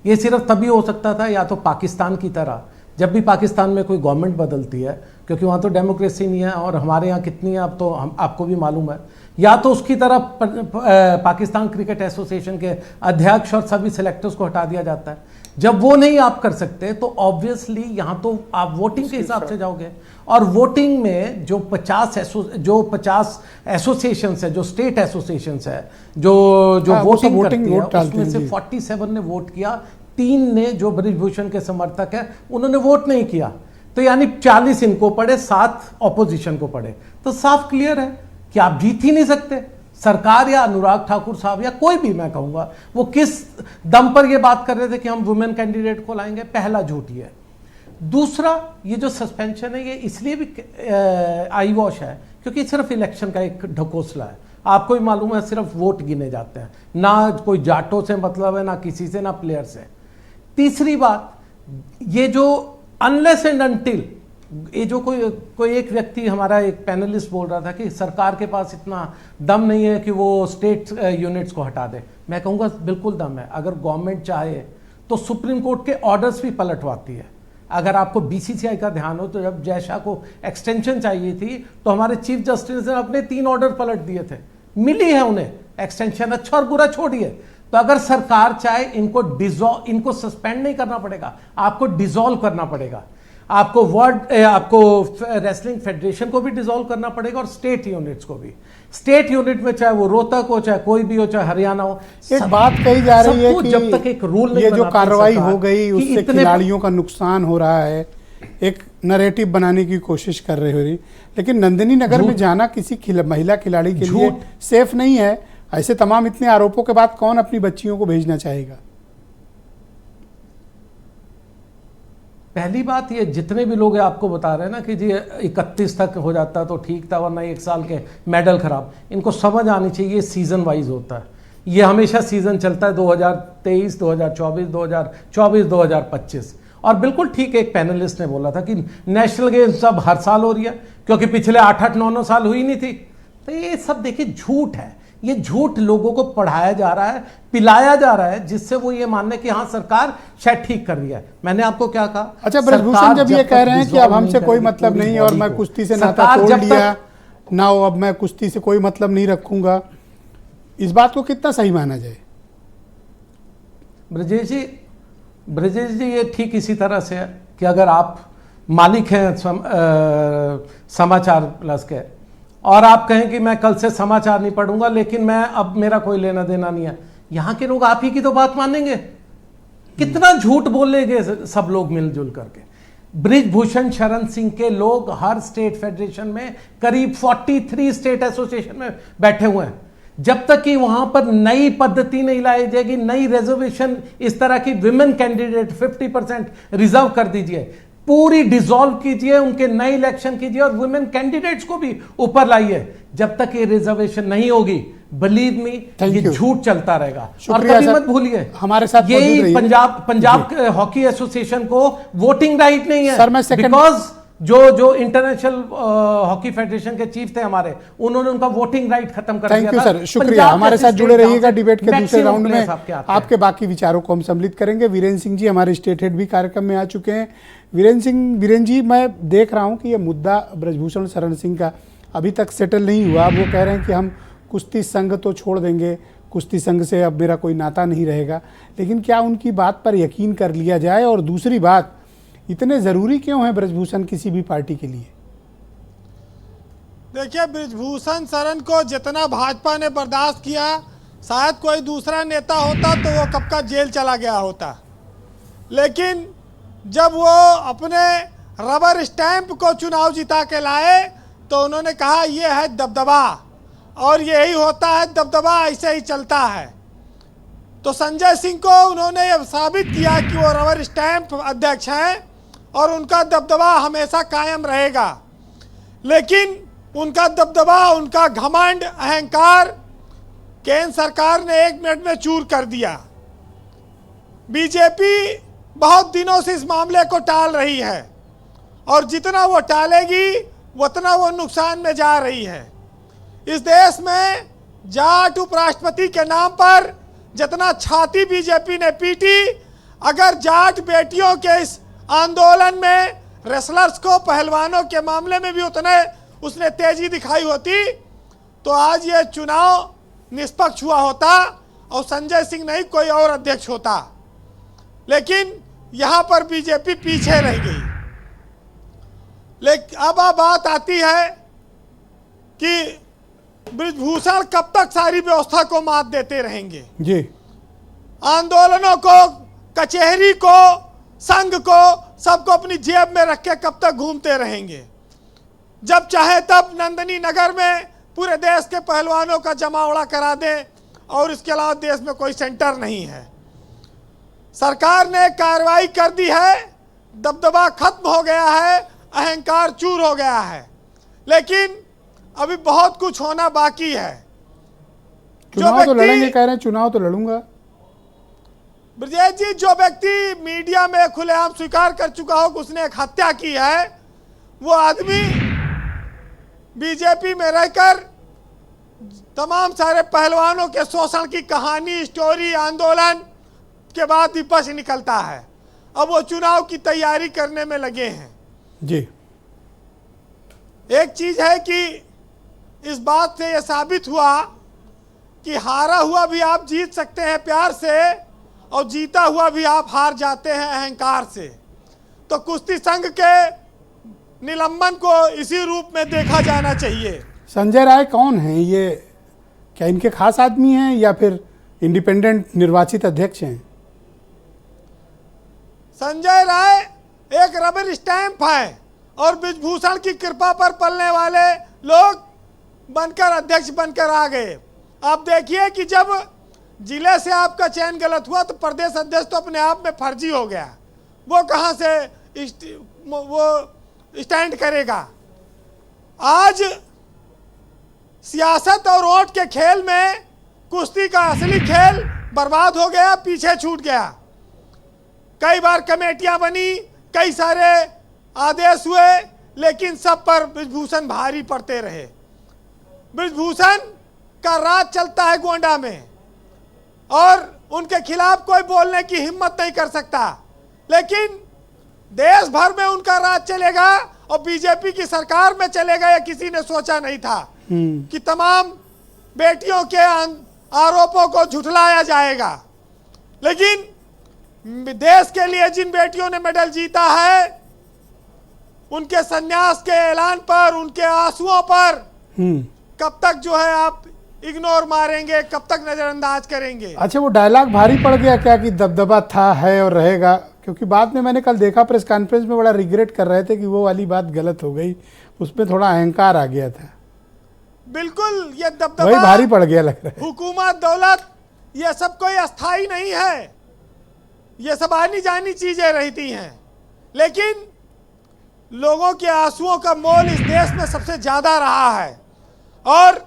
ये सिर्फ तभी हो सकता था या तो पाकिस्तान की तरह, जब भी पाकिस्तान में कोई गवर्नमेंट बदलती है क्योंकि वहाँ तो डेमोक्रेसी नहीं है, और हमारे यहाँ कितनी है अब तो आपको भी मालूम है। या तो उसकी तरफ पाकिस्तान क्रिकेट एसोसिएशन के अध्यक्ष और सभी सिलेक्टर्स को हटा दिया जाता है। जब वो नहीं आप कर सकते तो ऑब्वियसली यहाँ तो आप वोटिंग के हिसाब से जाओगे, और वोटिंग में जो 50 एसोसिएशंस है, जो स्टेट एसोसिएशंस है, जो वोटिंग करती है, उसमें से 47 ने वोट किया, 3 ने जो ब्रिजभूषण के समर्थक है उन्होंने वोट नहीं किया। तो यानी 40 इनको पड़े, 7 ऑपोजिशन को पड़े। तो साफ क्लियर है कि आप जीत ही नहीं सकते। सरकार या अनुराग ठाकुर साहब या कोई भी, मैं कहूंगा, वो किस दम पर ये बात कर रहे थे कि हम वुमेन कैंडिडेट को लाएंगे? पहला झूठ ये है। दूसरा, ये जो सस्पेंशन है ये इसलिए भी आई वॉश है क्योंकि सिर्फ इलेक्शन का एक ढकोसला है। आपको भी मालूम है सिर्फ वोट गिने जाते हैं, ना कोई जाटों से मतलब है, ना किसी से, ना प्लेयर से। तीसरी बात, ये जो अनलेस एंड अनटिल, ये जो कोई एक व्यक्ति, हमारा एक पैनलिस्ट बोल रहा था कि सरकार के पास इतना दम नहीं है कि वो स्टेट यूनिट्स को हटा दे। मैं कहूँगा बिल्कुल दम है। अगर गवर्नमेंट चाहे तो सुप्रीम कोर्ट के ऑर्डर्स भी पलटवाती है। अगर आपको बीसीसीआई का ध्यान हो तो जब जय शाह को एक्सटेंशन चाहिए थी तो हमारे चीफ जस्टिस ने अपने 3 ऑर्डर पलट दिए थे, मिली है उन्हें एक्सटेंशन। अच्छा और बुरा छोड़िए, तो अगर सरकार चाहे इनको सस्पेंड नहीं करना पड़ेगा, आपको डिसॉल्व करना पड़ेगा। आपको रेसलिंग फेडरेशन को भी डिसॉल्व करना पड़ेगा और स्टेट यूनिट्स को भी। स्टेट यूनिट में चाहे वो रोहतक हो, चाहे कोई भी हो, चाहे हरियाणा हो, एक बात कही जा रही है कि जब तक एक रूल नहीं ये जो कार्रवाई हो गई उससे खिलाड़ियों का नुकसान हो रहा है, एक नैरेटिव बनाने की कोशिश कर रही हो। लेकिन नंदिनी नगर में जाना किसी महिला खिलाड़ी के लिए सेफ नहीं है। ऐसे तमाम इतने आरोपों के बाद कौन अपनी बच्चियों को भेजना चाहेगा? पहली बात, ये जितने भी लोग आपको बता रहे हैं ना कि जी 31 तक हो जाता तो ठीक था, वरना 1 साल के मेडल खराब, इनको समझ आनी चाहिए ये सीजन वाइज होता है। ये हमेशा सीजन चलता है 2023, 2024, 2024, 2025। और बिल्कुल ठीक एक पैनलिस्ट ने बोला था कि नेशनल गेम्स अब हर साल हो रही है क्योंकि पिछले 8-8, 9-9 साल हुई नहीं थी। तो ये सब देखिए झूठ है। ये झूठ लोगों को पढ़ाया जा रहा है, पिलाया जा रहा है, जिससे वो ये मानने कि हाँ सरकार शायद ठीक कर रही है। मैंने आपको क्या कहा? अच्छा, ब्रजभूषण जब ये कह रहे हैं कि अब हमसे कोई मतलब नहीं और मैं कुश्ती से नाता तोड़ लिया ना हो, अब मैं कुश्ती से कोई मतलब नहीं रखूंगा, इस बात को कितना सही माना जाए? ब्रजेश जी ये ठीक इसी तरह से है कि अगर आप मालिक हैं समाचार प्लस के और आप कहें कि मैं कल से समाचार नहीं पढ़ूंगा, लेकिन मैं अब मेरा कोई लेना देना नहीं है, यहां के लोग आप ही की तो बात मानेंगे? कितना झूठ बोलेंगे सब लोग मिलजुल करके। ब्रिजभूषण शरण सिंह के लोग हर स्टेट फेडरेशन में, करीब 43 स्टेट एसोसिएशन में बैठे हुए हैं। जब तक कि वहां पर नई पद्धति नहीं लाई जाएगी, नई रिजर्वेशन, इस तरह की विमेन कैंडिडेट 50% रिजर्व कर दीजिए, पूरी डिसॉल्व कीजिए, उनके नए इलेक्शन कीजिए और वुमेन कैंडिडेट्स को भी ऊपर लाइए। जब तक ये रिजर्वेशन नहीं होगी, बिलीव मी, ये झूठ चलता रहेगा। और कभी मत भूलिए हमारे साथ यही पंजाब हॉकी एसोसिएशन को वोटिंग राइट नहीं है। सर, मैं बिकॉज जो इंटरनेशनल हॉकी फेडरेशन के चीफ थे हमारे, उन्होंने उनका वोटिंग राइट खत्म कर दिया। थैंक यू सर, शुक्रिया। हमारे साथ जुड़े रहिएगा। डिबेट के दूसरे राउंड में आपके बाकी विचारों को हम सम्मिलित करेंगे। वीरेंद्र सिंह जी हमारे स्टेट हेड भी कार्यक्रम में आ चुके हैं। वीरेंद्र जी, मैं देख रहा हूं कि ये मुद्दा ब्रजभूषण शरण सिंह का अभी तक सेटल नहीं हुआ। वो कह रहे हैं कि हम कुश्ती संघ तो छोड़ देंगे, कुश्ती संघ से अब मेरा कोई नाता नहीं रहेगा, लेकिन क्या उनकी बात पर यकीन कर लिया जाए? और दूसरी बात, इतने ज़रूरी क्यों है ब्रजभूषण किसी भी पार्टी के लिए? देखिए, ब्रजभूषण शरण को जितना भाजपा ने बर्दाश्त किया, शायद कोई दूसरा नेता होता तो वो कब का जेल चला गया होता। लेकिन जब वो अपने रबर स्टैंप को चुनाव जिता के लाए तो उन्होंने कहा ये है दबदबा, और यही होता है दबदबा, ऐसे ही चलता है। तो संजय सिंह को उन्होंने ये साबित किया कि वो रबर स्टैंप अध्यक्ष हैं और उनका दबदबा हमेशा कायम रहेगा। लेकिन उनका दबदबा, उनका घमंड, अहंकार केंद्र सरकार ने 1 मिनट में चूर कर दिया। बीजेपी बहुत दिनों से इस मामले को टाल रही है और जितना वो टालेगी उतना वो नुकसान में जा रही है। इस देश में जाट उपराष्ट्रपति के नाम पर जितना छाती बीजेपी ने पीटी, अगर जाट बेटियों के इस आंदोलन में रेसलर्स को, पहलवानों के मामले में भी उतने उसने तेजी दिखाई होती तो आज ये चुनाव निष्पक्ष हुआ होता और संजय सिंह नहीं कोई और अध्यक्ष होता। लेकिन यहां पर बीजेपी पीछे रह गई। लेकिन अब बात आती है कि बृजभूषण कब तक सारी व्यवस्था को मात देते रहेंगे। जी, आंदोलनों को, कचहरी को, संघ को, सबको अपनी जेब में रख के कब तक घूमते रहेंगे। जब चाहे तब नंदनी नगर में पूरे देश के पहलवानों का जमावड़ा करा दें और इसके अलावा देश में कोई सेंटर नहीं है। सरकार ने कार्रवाई कर दी है, दबदबा खत्म हो गया है, अहंकार चूर हो गया है, लेकिन अभी बहुत कुछ होना बाकी है। चुनाव तो लड़ेंगे कह रहे हैं, चुनाव तो लड़ूंगा। ब्रजेश जी, जो व्यक्ति मीडिया में खुलेआम स्वीकार कर चुका हो कि उसने एक हत्या की है, वो आदमी बीजेपी में रहकर तमाम सारे पहलवानों के शोषण की कहानी, स्टोरी, आंदोलन के बाद विपक्ष निकलता है। अब वो चुनाव की तैयारी करने में लगे हैं। जी, एक चीज है कि इस बात से यह साबित हुआ कि हारा हुआ भी आप जीत सकते हैं प्यार से और जीता हुआ भी आप हार जाते हैं अहंकार से। तो कुश्ती संघ के निलंबन को इसी रूप में देखा जाना चाहिए। संजय राय कौन है ये? क्या इनके खास आदमी हैं या फिर इंडिपेंडेंट निर्वाचित अध्यक्ष हैं? संजय राय एक रबर स्टैंप है और बृजभूषण की कृपा पर पलने वाले लोग बनकर अध्यक्ष बनकर आ गए। आप देखिए कि जब जिले से आपका चयन गलत हुआ तो प्रदेश अध्यक्ष तो अपने आप में फर्जी हो गया। वो कहां से वो स्टैंड करेगा? आज सियासत और वोट के खेल में कुश्ती का असली खेल बर्बाद हो गया, पीछे छूट गया। कई बार कमेटियां बनी, कई सारे आदेश हुए, लेकिन सब पर बृजभूषण भारी पड़ते रहे। बृजभूषण का राज चलता है गोंडा में और उनके खिलाफ कोई बोलने की हिम्मत नहीं कर सकता, लेकिन देश भर में उनका राज चलेगा और बीजेपी की सरकार में चलेगा, यह किसी ने सोचा नहीं था कि तमाम बेटियों के आरोपों को झुठलाया जाएगा। लेकिन देश के लिए जिन बेटियों ने मेडल जीता है, उनके संन्यास के ऐलान पर, उनके आंसुओं पर कब तक जो है आप इग्नोर मारेंगे, कब तक नजरअंदाज करेंगे? अच्छा, वो डायलॉग भारी पड़ गया क्या कि दबदबा था, है और रहेगा? क्योंकि बाद में मैंने कल देखा प्रेस कॉन्फ्रेंस में बड़ा रिग्रेट कर रहे थे कि वो वाली बात गलत हो गई, उसमें थोड़ा अहंकार आ गया था। बिल्कुल, ये दबदबा वही भारी पड़ गया लग रहा है। हुकूमत, दौलत, ये सब कोई अस्थाई नहीं है, ये सब आनी जानी चीजें रहती हैं, लेकिन लोगों के आंसुओं का मोल इस देश में सबसे ज्यादा रहा है। और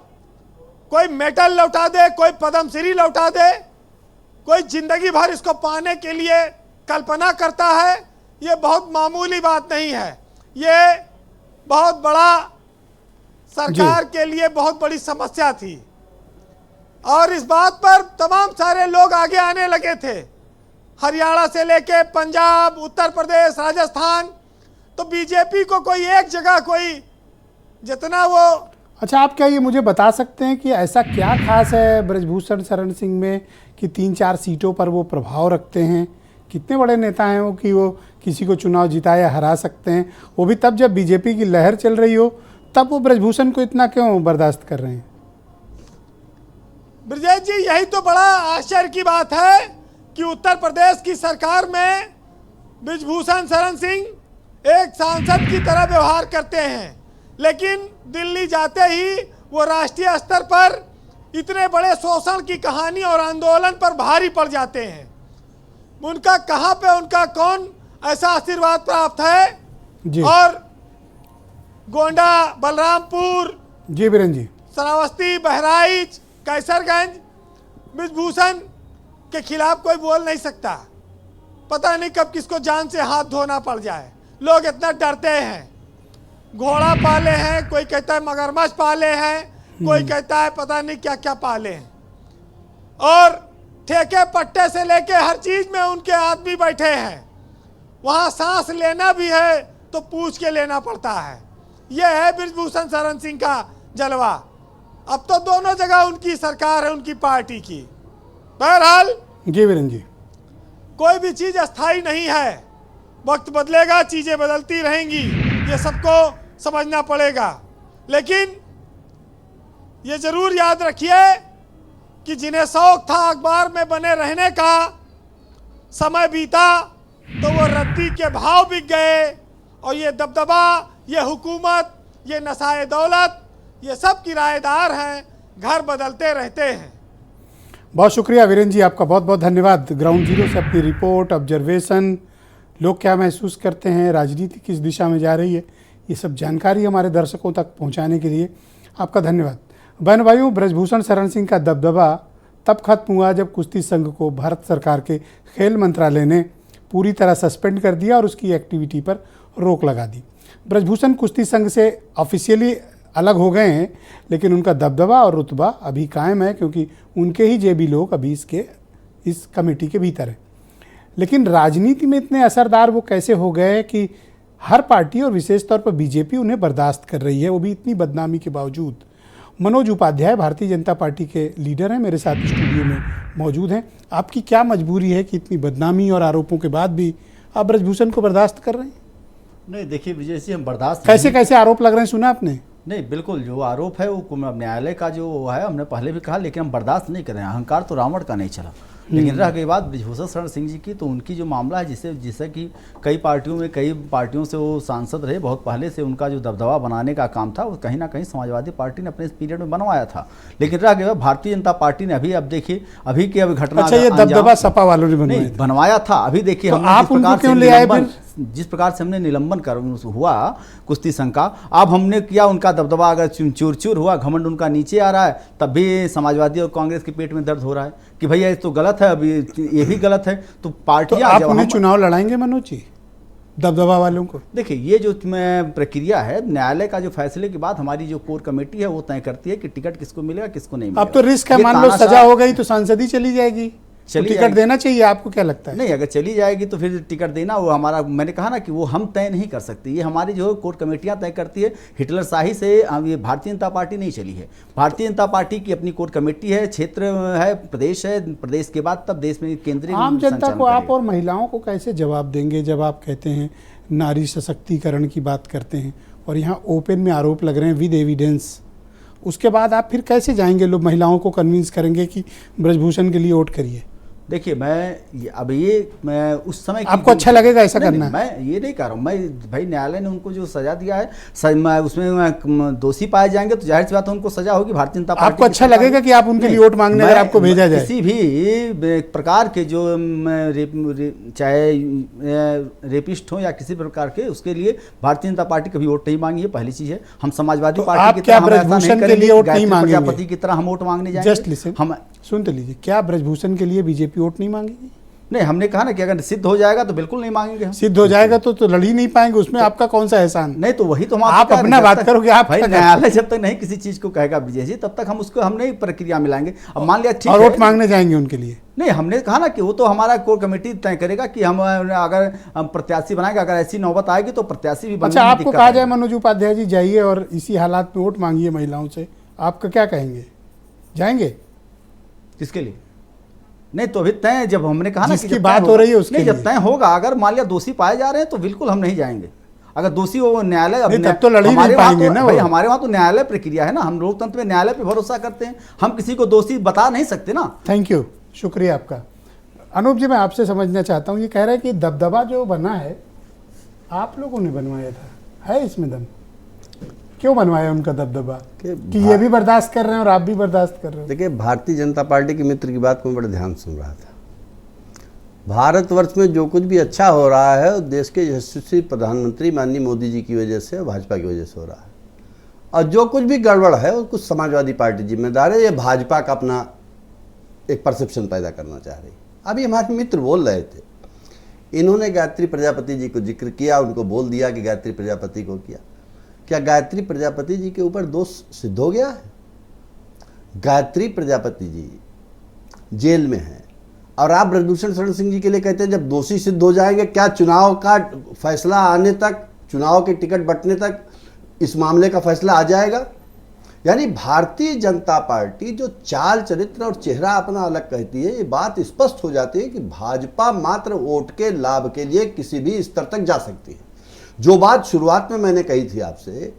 कोई मेडल लौटा दे, कोई पद्मश्री लौटा दे, कोई जिंदगी भर इसको पाने के लिए कल्पना करता है, ये बहुत मामूली बात नहीं है। ये बहुत बड़ा सरकार के लिए बहुत बड़ी समस्या थी और इस बात पर तमाम सारे लोग आगे आने लगे थे, हरियाणा से लेके पंजाब, उत्तर प्रदेश, राजस्थान। तो बीजेपी को कोई एक जगह कोई जितना वो। अच्छा, आप क्या ये मुझे बता सकते हैं कि ऐसा क्या खास है बृजभूषण शरण सिंह में कि 3-4 सीटों पर वो प्रभाव रखते हैं? कितने बड़े नेता हैं वो कि वो किसी को चुनाव जिता या हरा सकते हैं, वो भी तब जब बीजेपी की लहर चल रही हो? तब वो बृजभूषण को इतना क्यों बर्दाश्त कर रहे हैं? ब्रजेश जी, यही तो बड़ा आश्चर्य की बात है कि उत्तर प्रदेश की सरकार में बृजभूषण शरण सिंह एक सांसद की तरह व्यवहार करते हैं, लेकिन दिल्ली जाते ही वो राष्ट्रीय स्तर पर इतने बड़े शोषण की कहानी और आंदोलन पर भारी पड़ जाते हैं। उनका कहाँ पे, उनका कौन ऐसा आशीर्वाद प्राप्त है जी। और गोंडा, बलरामपुर, जी बीरेन जी, श्रावस्ती, बहराइच, कैसरगंज, बृजभूषण के खिलाफ कोई बोल नहीं सकता। पता नहीं कब किसको जान से हाथ धोना पड़ जाए, लोग इतना डरते हैं। घोड़ा पाले हैं, कोई कहता है मगरमच्छ पाले हैं, कोई कहता है पता नहीं क्या क्या पाले हैं, और ठेके पट्टे से लेके हर चीज में उनके आदमी बैठे हैं। वहां सांस लेना भी है तो पूछ के लेना पड़ता है। यह है बृजभूषण शरण सिंह का जलवा। अब तो दोनों जगह उनकी सरकार है, उनकी पार्टी की। बहरहाल जी वीरेंद्र जी, कोई भी चीज अस्थाई नहीं है, वक्त बदलेगा, चीजें बदलती रहेंगी, ये सबको समझना पड़ेगा। लेकिन ये जरूर याद रखिए कि जिन्हें शौक था अखबार में बने रहने का, समय बीता तो वो रद्दी के भाव बिक गए, और ये दबदबा, ये हुकूमत, ये नशाए दौलत, ये सब किराएदार हैं, घर बदलते रहते हैं। बहुत शुक्रिया वीरेंद्र जी, आपका बहुत बहुत धन्यवाद। ग्राउंड जीरो से अपनी रिपोर्ट, ऑब्जर्वेशन, लोग क्या महसूस करते हैं, राजनीति किस दिशा में जा रही है, ये सब जानकारी हमारे दर्शकों तक पहुंचाने के लिए आपका धन्यवाद। बहन भाइयों, बृजभूषण शरण सिंह का दबदबा तब खत्म हुआ जब कुश्ती संघ को भारत सरकार के खेल मंत्रालय ने पूरी तरह सस्पेंड कर दिया और उसकी एक्टिविटी पर रोक लगा दी। बृजभूषण कुश्ती संघ से ऑफिशियली अलग हो गए हैं, लेकिन उनका दबदबा और रुतबा अभी कायम है, क्योंकि उनके ही जेबी लोग अभी इस कमेटी के भीतर हैं। लेकिन राजनीति में इतने असरदार वो कैसे हो गए कि हर पार्टी और विशेष तौर पर बीजेपी उन्हें बर्दाश्त कर रही है, वो भी इतनी बदनामी के बावजूद। मनोज उपाध्याय भारतीय जनता पार्टी के लीडर हैं, मेरे साथ स्टूडियो में मौजूद हैं। आपकी क्या मजबूरी है कि इतनी बदनामी और आरोपों के बाद भी आप बृजभूषण को बर्दाश्त कर रहे हैं? नहीं देखिए ब्रिजेश जी, हम बर्दाश्त कैसे आरोप लग रहे हैं, सुना आपने? नहीं, बिल्कुल जो आरोप है वो न्यायालय का जो है, हमने पहले भी कहा, लेकिन हम बर्दाश्त नहीं कर रहे हैं। अहंकार तो रावण का नहीं चला। लेकिन रह गई बात बृजभूषण शरण सिंह जी की, तो उनकी जो मामला है जिसे कि कई पार्टियों से वो सांसद रहे, बहुत पहले से उनका जो दबदबा बनाने का काम था वो कहीं ना कहीं समाजवादी पार्टी ने अपने इस पीरियड में बनवाया था। लेकिन रह गया भारतीय जनता पार्टी ने अब देखिए अभी की घटना। अच्छा, ये दबदबा सपा वालों ने बनवाया था। अभी देखिए तो आप उनको क्यों ले आए फिर? जिस प्रकार से हमने निलंबन कर हुआ कुश्ती संघ का, अब हमने किया उनका दबदबा अगर चूर चूर हुआ, घमंड उनका नीचे आ रहा है, तब भी समाजवादी और कांग्रेस के पेट में दर्द हो रहा है कि भैया ये तो गलत है, अभी ये भी गलत है। तो पार्टियां आप उन्हें चुनाव लड़ाएंगे मनोज जी, दबदबा वालों को? देखिए, ये जो प्रक्रिया है, न्यायालय का जो फैसले के बाद हमारी जो कोर कमेटी है वो तय करती है कि टिकट किसको मिलेगा, किसको नहीं मिलेगा। अब तो रिस्क है, मान लो सजा हो गई तो सांसद ही चली जाएगी, टिकट देना चाहिए, आपको क्या लगता है? नहीं, अगर चली जाएगी तो फिर टिकट देना वो हमारा, मैंने कहा ना कि वो हम तय नहीं कर सकते, ये हमारी जो कोर कमेटियां तय करती है। हिटलर शाही से ये भारतीय जनता पार्टी नहीं चली है। भारतीय जनता पार्टी की अपनी कोर कमेटी है, क्षेत्र है, प्रदेश है, प्रदेश के बाद तब देश में केंद्रीय। आम जनता को आप और महिलाओं को कैसे जवाब देंगे जब आप कहते हैं नारी सशक्तिकरण की बात करते हैं और यहाँ ओपन में आरोप लग रहे हैं विद एविडेंस? उसके बाद आप फिर कैसे जाएंगे, लोग महिलाओं को कन्विंस करेंगे कि बृजभूषण के लिए वोट करिए? देखिए, मैं उस समय आपको अच्छा लगेगा ऐसा करना? मैं ये नहीं कह रहा हूँ। मैं भाई, न्यायालय ने उनको जो सजा दिया है, उसमें दोषी पाए जाएंगे तो जाहिर सी बात है उनको सजा होगी। भारतीय जनता पार्टी आपको अच्छा लगेगा कि आप उनके लिए वोट मांगने अगर आपको भेजा जाए? किसी भी प्रकार के जो चाहे रेपिस्ट हो या किसी प्रकार के, उसके लिए भारतीय जनता पार्टी कभी वोट नहीं मांगी है, पहली चीज है। हम समाजवादी पार्टी की तरह बृजभूषण के लिए वोट नहीं मांगेंगे? प्रजापति की तरह हम वोट मांगने जाएंगे? जस्ट लिसन, हम सुनते लीजिए, क्या बृजभूषण के लिए बीजेपी वोट नहीं मांगेगी? नहीं, हमने कहा ना कि अगर सिद्ध हो जाएगा तो बिल्कुल नहीं मांगेंगे हम। सिद्ध हो जाएगा तो लड़ ही नहीं पाएंगे, उसमें आपका कौन सा एहसान? नहीं, तो वही तो आप अपना बात करोगे। आप भाई, न्यायालय जब तक नहीं किसी चीज को कहेगा ब्रिजेश जी, तब तक हम नहीं प्रक्रिया मिलाएंगे। अब मान लिया ठीक है, वोट मांगने जाएंगे उनके लिए? नहीं, हमने कहा ना कि वो तो हमारा कोर कमेटी तय करेगा कि हम अगर प्रत्याशी बनाएंगे, अगर ऐसी नौबत आएगी तो प्रत्याशी भी अच्छा, आपको कहा जाए मनोज उपाध्याय जी जाइए और इसी हालात में वोट मांगिए महिलाओं से, आपका क्या कहेंगे? जाएंगे? किसके लिए? नहीं, तो अभी तय, जब हमने कहा ना कि बात हो रही है उसके लिए, जब तय होगा, अगर मान लिया दोषी पाए जा रहे हैं तो बिल्कुल हम नहीं जाएंगे। अगर दोषी हो न्यायालय, तब तो लड़ ही नहीं पाएंगे ना भाई। हमारे वहाँ तो न्यायालय प्रक्रिया है ना, हम लोकतंत्र में न्यायालय पे भरोसा करते हैं, हम किसी को दोषी बता नहीं सकते ना। थैंक यू, शुक्रिया आपका। अनूप जी, मैं आपसे समझना चाहता हूँ, ये कह रहे हैं कि दबदबा जो बना है आप लोगों ने बनवाया था, है इसमें दम? क्यों बनवाया उनका दबदबा कि ये भी बर्दाश्त कर रहे हैं और आप भी बर्दाश्त कर रहे हो? देखिए, भारतीय जनता पार्टी के मित्र की बात को मैं बड़े ध्यान सुन रहा था। भारतवर्ष में जो कुछ भी अच्छा हो रहा है देश के यशस्वी प्रधानमंत्री माननीय मोदी जी की वजह से, भाजपा की वजह से हो रहा है, और जो कुछ भी गड़बड़ है वो कुछ समाजवादी पार्टी जिम्मेदार है। ये भाजपा का अपना एक परसेप्शन पैदा करना चाह रही। अभी हमारे मित्र बोल रहे थे, इन्होंने गायत्री प्रजापति जी को जिक्र किया, उनको बोल दिया कि गायत्री प्रजापति को किया। क्या गायत्री प्रजापति जी के ऊपर दोष सिद्ध हो गया है? गायत्री प्रजापति जी जेल में है और आप बृजभूषण शरण सिंह जी के लिए कहते हैं जब दोषी सिद्ध हो जाएंगे, क्या चुनाव का फैसला आने तक चुनाव के टिकट बंटने तक इस मामले का फैसला आ जाएगा। यानी भारतीय जनता पार्टी जो चाल चरित्र और चेहरा अपना अलग कहती है, ये बात स्पष्ट हो जाती है कि भाजपा मात्र वोट के लाभ के लिए किसी भी स्तर तक जा सकती है। जो बात शुरुआत में मैंने कही थी आपसे,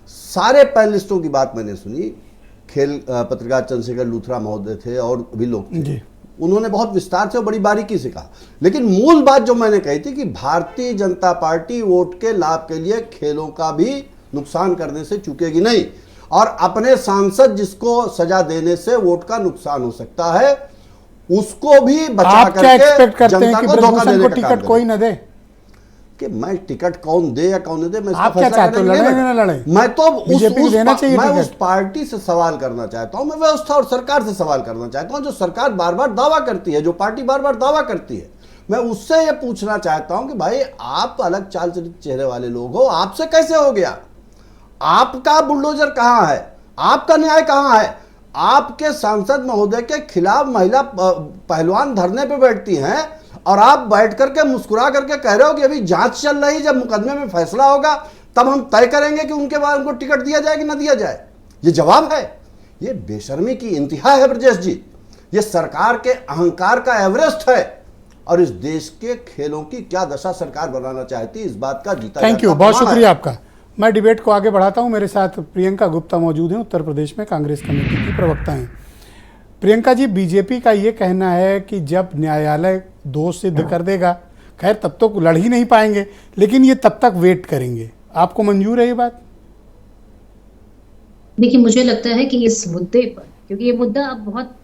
सारे पैनलिस्टों की बात मैंने सुनी, खेल पत्रकार चंद्रशेखर लूथरा महोदय थे और भी लोग थे, उन्होंने बहुत विस्तार से और बड़ी बारीकी से कहा। लेकिन मूल बात जो मैंने कही थी कि भारतीय जनता पार्टी वोट के लाभ के लिए खेलों का भी नुकसान करने से चूकेगी नहीं, और अपने सांसद जिसको सजा देने से वोट का नुकसान हो सकता है उसको भी बचा करके एक्सपेक्ट करते हैं जनता कि को धोखा ब्रजभूषण देने को का टिकट काम कोई न दे? कि मैं टिकट कौन दे या कौन न दे, मैं आप क्या चाहते हो, लड़े ना लड़े? मैं तो बीजेपी को देना चाहिए मैं टिकट। उस पार्टी से सवाल करना चाहता हूं, मैं व्यवस्था और सरकार से सवाल करना चाहता हूं जो सरकार बार बार दावा करती है, जो पार्टी बार बार दावा करती है। मैं उससे ये पूछना चाहता हूं कि भाई आप अलग चाल चेहरे वाले लोग हो, आपसे कैसे हो गया? आपका बुलडोजर कहां है? आपका न्याय कहां है? आपके सांसद महोदय के खिलाफ महिला पहलवान धरने पे बैठती हैं और आप बैठ करके मुस्कुरा करके कह रहे हो कि अभी जांच चल रही, जब मुकदमे में फैसला होगा तब हम तय करेंगे कि उनके बाद उनको टिकट दिया जाए कि ना दिया जाए। ये जवाब है? ये बेशर्मी की इंतहा है ब्रजेश जी। ये सरकार के अहंकार का एवरेस्ट है और इस देश के खेलों की क्या दशा सरकार बनाना चाहती है, इस बात का जीता थैंक यू, बहुत शुक्रिया आपका। मैं डिबेट को आगे बढ़ाता हूं। मेरे साथ प्रियंका गुप्ता मौजूद हैं, उत्तर प्रदेश में कांग्रेस कमेटी की प्रवक्ता हैं। प्रियंका जी, बीजेपी का ये कहना है कि जब न्यायालय दोष सिद्ध कर देगा, खैर तब तो लड़ ही नहीं पाएंगे, लेकिन ये तब तक वेट करेंगे। आपको मंजूर है ये बात? देखिए, मुझे लगता है कि इस मुद्दे पर, क्योंकि ये मुद्दा अब बहुत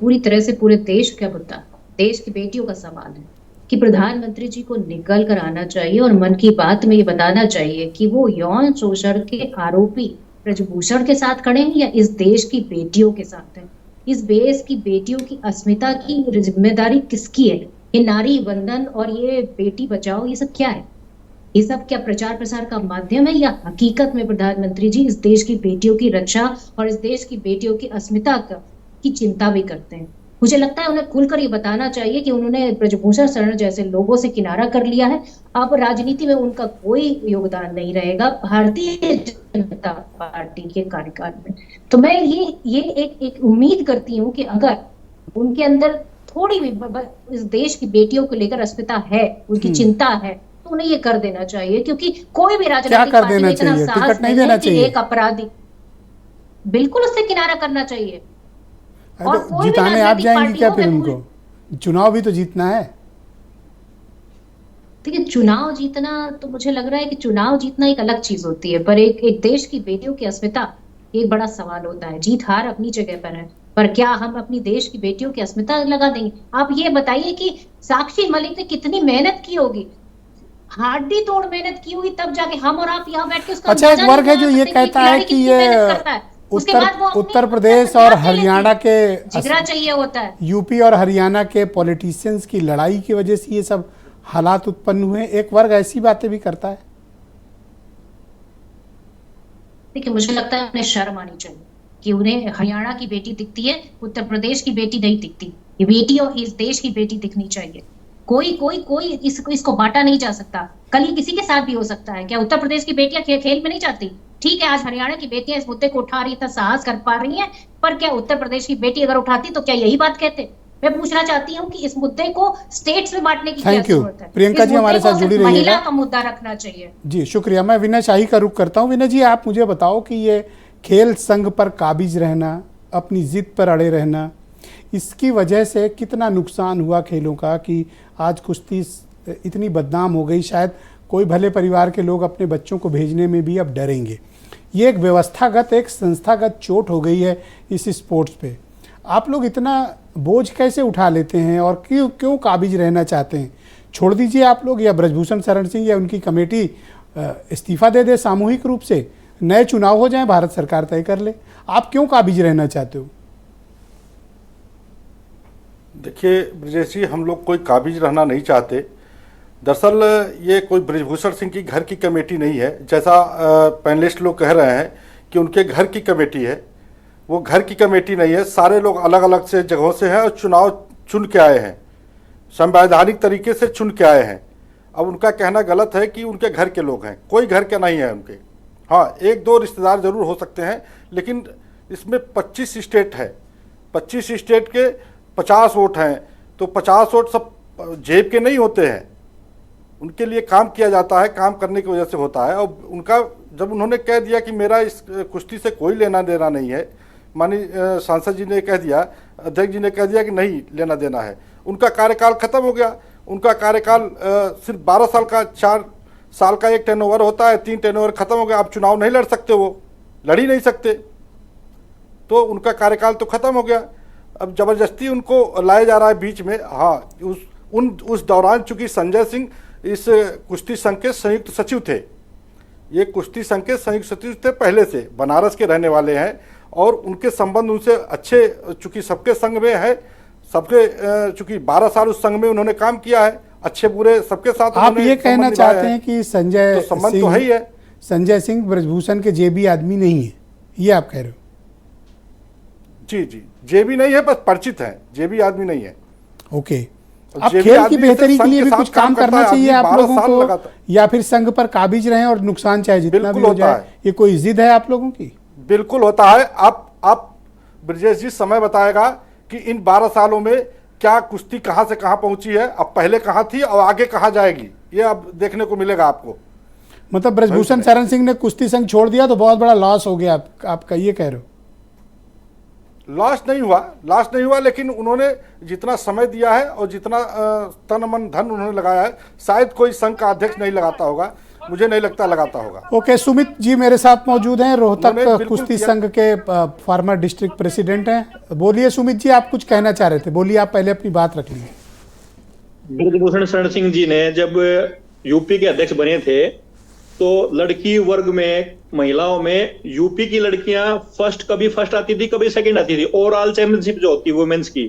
पूरी तरह से पूरे देश का मुद्दा, देश की बेटियों का सवाल है, कि प्रधानमंत्री जी को निकल कर आना चाहिए और मन की बात में ये बताना चाहिए कि वो यौन शोषण के आरोपी ब्रजभूषण के साथ खड़े हैं या इस देश की बेटियों के साथ हैं। इस देश की बेटियों की अस्मिता की जिम्मेदारी किसकी है? ये नारी वंदन और ये बेटी बचाओ, ये सब क्या है? ये सब क्या प्रचार प्रसार का माध्यम है या हकीकत में प्रधानमंत्री जी इस देश की बेटियों की रक्षा और इस देश की बेटियों की अस्मिता की चिंता भी करते हैं? मुझे लगता है उन्हें खुलकर ये बताना चाहिए कि उन्होंने ब्रजभूषण शरण जैसे लोगों से किनारा कर लिया है, अब राजनीति में उनका कोई योगदान नहीं रहेगा भारतीय जनता पार्टी के कार्यकाल में। तो मैं ये एक उम्मीद करती हूँ कि अगर उनके अंदर थोड़ी भी इस देश की बेटियों को लेकर अस्मिता है, उनकी चिंता है, तो उन्हें ये कर देना चाहिए, क्योंकि कोई भी राजनीतिक पार्टी में इतना साहस नहीं है कि एक अपराधी, बिल्कुल उससे किनारा करना चाहिए। और जिताने आप जाएंगे क्या फिर उनको? चुनाव भी तो जीतना है। देखिए, चुनाव जीतना तो मुझे लग रहा है कि चुनाव जीतना एक अलग चीज होती है, पर एक देश की बेटियों की अस्मिता एक बड़ा सवाल होता है। जीत हार अपनी जगह पर है, पर क्या हम अपनी देश की बेटियों की अस्मिता लगा देंगे? आप ये बताइए कि साक्षी मलिक ने कितनी मेहनत की होगी, हार्डी तोड़ मेहनत की होगी, तब जाके हम और आप यहाँ बैठ के उसका अच्छा, एक वर्ग है जो ये कहता है कि ये उत्तर प्रदेश और हरियाणा के जिगरा चाहिए होता है, यूपी और हरियाणा के पॉलिटिशियंस की लड़ाई की वजह से ये सब हालात उत्पन्न हुए। एक वर्ग ऐसी बातें भी करता है। देखिए, मुझे लगता है उन्हें शर्म आनी चाहिए कि उन्हें हरियाणा की बेटी दिखती है, उत्तर प्रदेश की बेटी नहीं दिखती। ये बेटी और इस देश की बेटी दिखनी चाहिए। कोई इसको बांटा नहीं जा सकता। कल ही किसी के साथ भी हो सकता है। क्या उत्तर प्रदेश की बेटियां खेल में नहीं जाती? ठीक है, आज हरियाणा की बेटियां इस मुद्दे को उठा रही था, साहस कर पा रही हैं, पर क्या उत्तर प्रदेश की बेटी अगर उठाती तो क्या यही बात कहते? मैं पूछना चाहती हूँ कि इस मुद्दे को स्टेट्स में बांटने की क्या जरूरत है? प्रियंका जी हमारे साथ जुड़ी रही है। महिला का मुद्दा रखना चाहिए। जी शुक्रिया। मैं विनय शाही का रुख करता हूँ। विनय जी, आप मुझे बताओ कि ये खेल संघ पर काबिज रहना, अपनी जिद पर अड़े रहना, इसकी वजह से कितना नुकसान हुआ खेलों का कि आज कुश्ती इतनी बदनाम हो गई। शायद कोई भले परिवार के लोग अपने बच्चों को भेजने में भी अब डरेंगे। ये एक व्यवस्थागत, एक संस्थागत चोट हो गई है इस स्पोर्ट्स पे। आप लोग इतना बोझ कैसे उठा लेते हैं और क्यों काबिज रहना चाहते हैं? छोड़ दीजिए आप लोग, या ब्रजभूषण शरण सिंह या उनकी कमेटी इस्तीफा दे दे सामूहिक रूप से, नए चुनाव हो जाएं, भारत सरकार तय कर ले। आप क्यों काबिज रहना चाहते हो? देखिए ब्रजेश जी, हम लोग कोई काबिज रहना नहीं चाहते। दरअसल ये कोई ब्रजभूषण सिंह की घर की कमेटी नहीं है, जैसा पैनलिस्ट लोग कह रहे हैं कि उनके घर की कमेटी है। वो घर की कमेटी नहीं है। सारे लोग अलग अलग से जगहों से हैं और चुनाव चुन के आए हैं, संवैधानिक तरीके से चुन के आए हैं। अब उनका कहना गलत है कि उनके घर के लोग हैं, कोई घर के नहीं है उनके। हाँ, एक दो रिश्तेदार जरूर हो सकते हैं, लेकिन इसमें 25 स्टेट है, 25 स्टेट के 50 वोट हैं, तो 50 वोट सब जेब के नहीं होते हैं। उनके लिए काम किया जाता है, काम करने की वजह से होता है। और उनका जब उन्होंने कह दिया कि मेरा इस कुश्ती से कोई लेना देना नहीं है, माननीय सांसद जी ने कह दिया, अध्यक्ष जी ने कह दिया कि नहीं लेना देना है, उनका कार्यकाल खत्म हो गया। उनका कार्यकाल सिर्फ 12 साल का, 4 साल का एक टर्नओवर होता है, 3 टर्नओवर खत्म हो गया। अब चुनाव नहीं लड़ सकते, वो लड़ ही नहीं सकते, तो उनका कार्यकाल तो खत्म हो गया। अब जबरदस्ती उनको लाया जा रहा है बीच में। हाँ, उस दौरान चूंकि संजय सिंह इस कुश्ती संघ के संयुक्त सचिव थे, ये कुश्ती संघ के संयुक्त सचिव थे पहले से, बनारस के रहने वाले हैं, और उनके संबंध उनसे अच्छे, चूंकि सबके संघ में है, सबके चूंकि 12 साल उस संघ में उन्होंने काम किया है, अच्छे बुरे सबके साथ। आप ये कहना चाहते हैं कि संजय तो संबंध तो है ही है। संजय सिंह ब्रजभूषण के जेबी आदमी नहीं है, ये आप कह रहे हो? जी जी, जेबी नहीं है, बस परिचित है, जेबी आदमी नहीं है। ओके, अब खेल की बेहतरी के लिए भी कुछ काम करना चाहिए आप लोगों को, या फिर संघ पर काबिज रहें और नुकसान चाहे जितना भी हो जाए, ये कोई जिद है आप लोगों की? बिल्कुल होता है। आप ब्रजेश जी समय बताएगा कि इन 12 सालों में क्या कुश्ती कहां से कहां पहुंची है, अब पहले कहां थी और आगे कहां जाएगी, ये अब देखने को मिलेगा आपको। मतलब ब्रजभूषण शरण सिंह ने कुश्ती संघ छोड़ दिया तो बहुत बड़ा लॉस हो गया, आपका ये कह रहे हो? लॉस नहीं हुआ, लेकिन उन्होंने जितना समय दिया है और जितना तन मन धन उन्होंने लगाया है, शायद कोई संघ का अध्यक्ष नहीं लगाता होगा, मुझे नहीं लगता लगाता होगा। ओके, सुमित जी मेरे साथ मौजूद हैं, रोहतक कुश्ती संघ के फॉर्मर डिस्ट्रिक्ट प्रेसिडेंट हैं। बोलिए सुमित जी, आप कुछ कहना चाह रहे थे, बोलिए, आप पहले अपनी बात रख लीजिए। ब्रजभूषण शरण सिंह जी ने जब यूपी के अध्यक्ष बने थे, तो लड़की वर्ग में, महिलाओं में यूपी की लड़कियां कभी फर्स्ट आती थी, कभी सेकंड आती थी, ओवरऑल चैंपियनशिप जो होती है वुमेन्स की।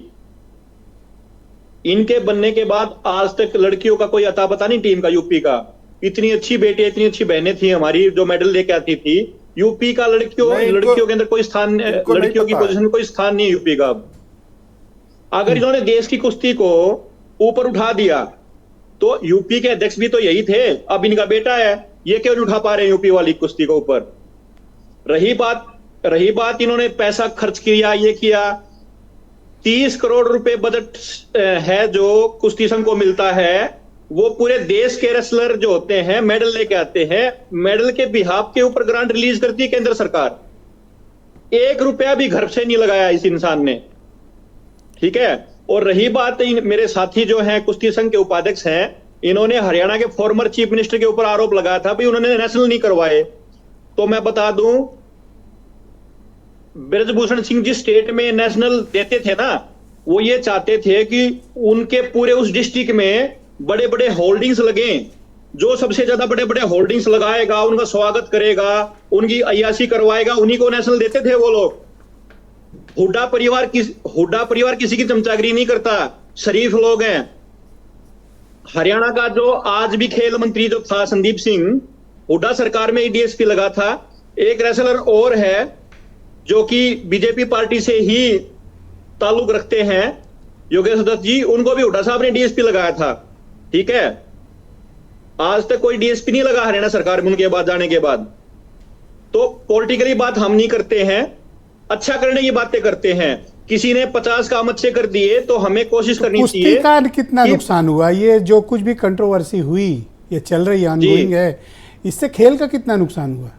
इनके बनने के बाद आज तक लड़कियों का कोई अता पता नहीं टीम का, यूपी का। इतनी अच्छी बेटियां, इतनी अच्छी बहनें थी हमारी जो मेडल लेके आती थी। यूपी का लड़कियों के अंदर कोई स्थान, लड़कियों की पोजीशन में कोई स्थान नहीं यूपी का। अगर इन्होंने देश की कुश्ती को ऊपर उठा दिया तो यूपी के अध्यक्ष भी तो यही थे, अब इनका बेटा है, ये क्यों नहीं उठा पा रहे यूपी वाली कुश्ती को ऊपर। रही बात इन्होंने पैसा खर्च किया, ये किया, 30 करोड़ रुपए बजट है जो कुश्ती संघ को मिलता है, वो पूरे देश के रेसलर जो होते हैं मेडल लेके आते हैं, मेडल के बिहाफ के ऊपर ग्रांट रिलीज करती है केंद्र सरकार। 1 रुपया भी घर से नहीं लगाया इस इंसान ने, ठीक है। और रही बात मेरे साथी जो हैं कुश्ती संघ के उपाध्यक्ष हैं, इन्होंने हरियाणा के फॉर्मर चीफ मिनिस्टर के ऊपर आरोप लगाया था भी उन्होंने नेशनल नहीं करवाए। तो मैं बता दूं, ब्रजभूषण सिंह जिस स्टेट में नेशनल देते थे ना, वो ये चाहते थे कि उनके पूरे उस डिस्ट्रिक्ट में बड़े बड़े होल्डिंग्स लगे, जो सबसे ज्यादा बड़े बड़े होल्डिंग्स लगाएगा, उनका स्वागत करेगा, उनकी अय्याशी करवाएगा, उन्हीं को नेशनल देते थे वो लोग। हुड्डा परिवार किसी की चमचागिरी नहीं करता, शरीफ लोग हैं। हरियाणा का जो आज भी खेल मंत्री जो था संदीप सिंह, हुड्डा सरकार में डीएसपी लगा था। एक रेसलर और है जो कि बीजेपी पार्टी से ही ताल्लुक रखते हैं, योगेश दत्त जी, उनको भी हुड्डा साहब ने डीएसपी लगाया था, ठीक है। आज तक कोई डीएसपी नहीं लगा हरियाणा सरकार में उनके बाद जाने के बाद। तो पॉलिटिकली बात हम नहीं करते हैं, अच्छा करने की बातें करते हैं। किसी ने 50 काम अच्छे कर दिए तो हमें कोशिश करनी चाहिए। कुश्ती का कितना नुकसान हुआ, ये जो कुछ भी कंट्रोवर्सी हुई, ये चल रही है, ऑनगोइंग है, इससे खेल का कितना नुकसान हुआ?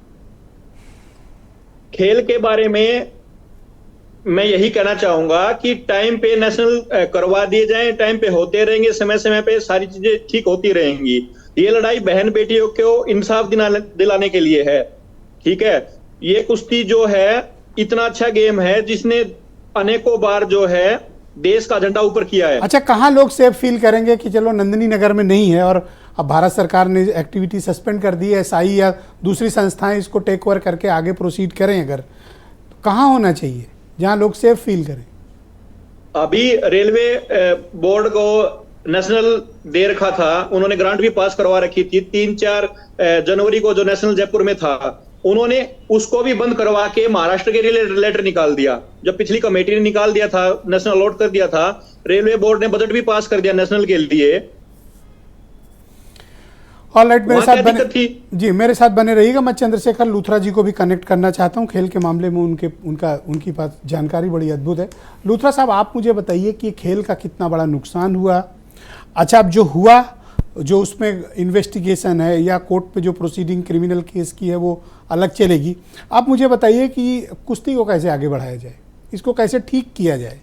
खेल के बारे में मैं यही कहना चाहूंगा कि टाइम पे नेशनल करवा दिए जाएं, टाइम पे होते रहेंगे, समय समय पे सारी चीजें ठीक होती रहेंगी। ये लड़ाई बहन बेटियों को इंसाफ दिलाने के लिए है, ठीक है। ये कुश्ती जो है इतना अच्छा गेम है जिसने अनेकों बार जो है देश का झंडा ऊपर किया है। अच्छा, कहाँ लोग सेफ फील करेंगे कि चलो नंदिनी नगर में नहीं है और अब भारत सरकार ने एक्टिविटी सस्पेंड कर दी है, एसआई या दूसरी संस्थाएं इसको टेक ओवर करके आगे प्रोसीड करें, अगर तो कहाँ होना चाहिए जहाँ लोग सेफ फील करें? अभी रेलवे बोर्ड को नेशनल दे रखा था, उन्होंने ग्रांट भी पास करवा रखी थी। 3-4 जनवरी को जो नेशनल जयपुर में था, उन्होंने उसको भी बंद करवा के महाराष्ट्र के लिए लेटर निकाल दिया। जब पिछली कमेटी ने निकाल दिया था, नेशनल अलॉट कर दिया था, रेलवे बोर्ड ने बजट भी पास कर दिया नेशनल के लिए। ऑलराइट, मेरे वहाँ साथ क्या बने दिक्कत थी? जी, मेरे साथ बने रहिएगा। मैं चंद्रशेखर लूथरा जी को भी कनेक्ट करना चाहता हूं। खेल के मामले में उनकी पास जानकारी बड़ी अद्भुत है। लूथरा साहब, आप मुझे बताइए कि खेल का कितना बड़ा नुकसान हुआ। अच्छा, अब जो हुआ, जो उसमें इन्वेस्टिगेशन है या कोर्ट पे जो प्रोसीडिंग क्रिमिनल केस की है वो अलग चलेगी। आप मुझे बताइए कि कुश्ती को कैसे आगे बढ़ाया जाए, इसको कैसे ठीक किया जाए।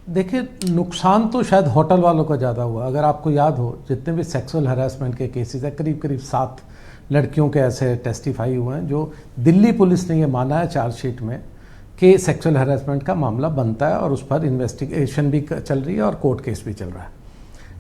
देखिए, नुकसान तो शायद होटल वालों का ज़्यादा हुआ। अगर आपको याद हो, जितने भी सेक्सुअल हरासमेंट के केसेस है, करीब करीब 7 लड़कियों के ऐसे टेस्टिफाई हुए हैं जो दिल्ली पुलिस ने ये माना है चार्जशीट में कि सेक्सुअल हरासमेंट का मामला बनता है और उस पर इन्वेस्टिगेशन भी चल रही है और कोर्ट केस भी चल रहा है।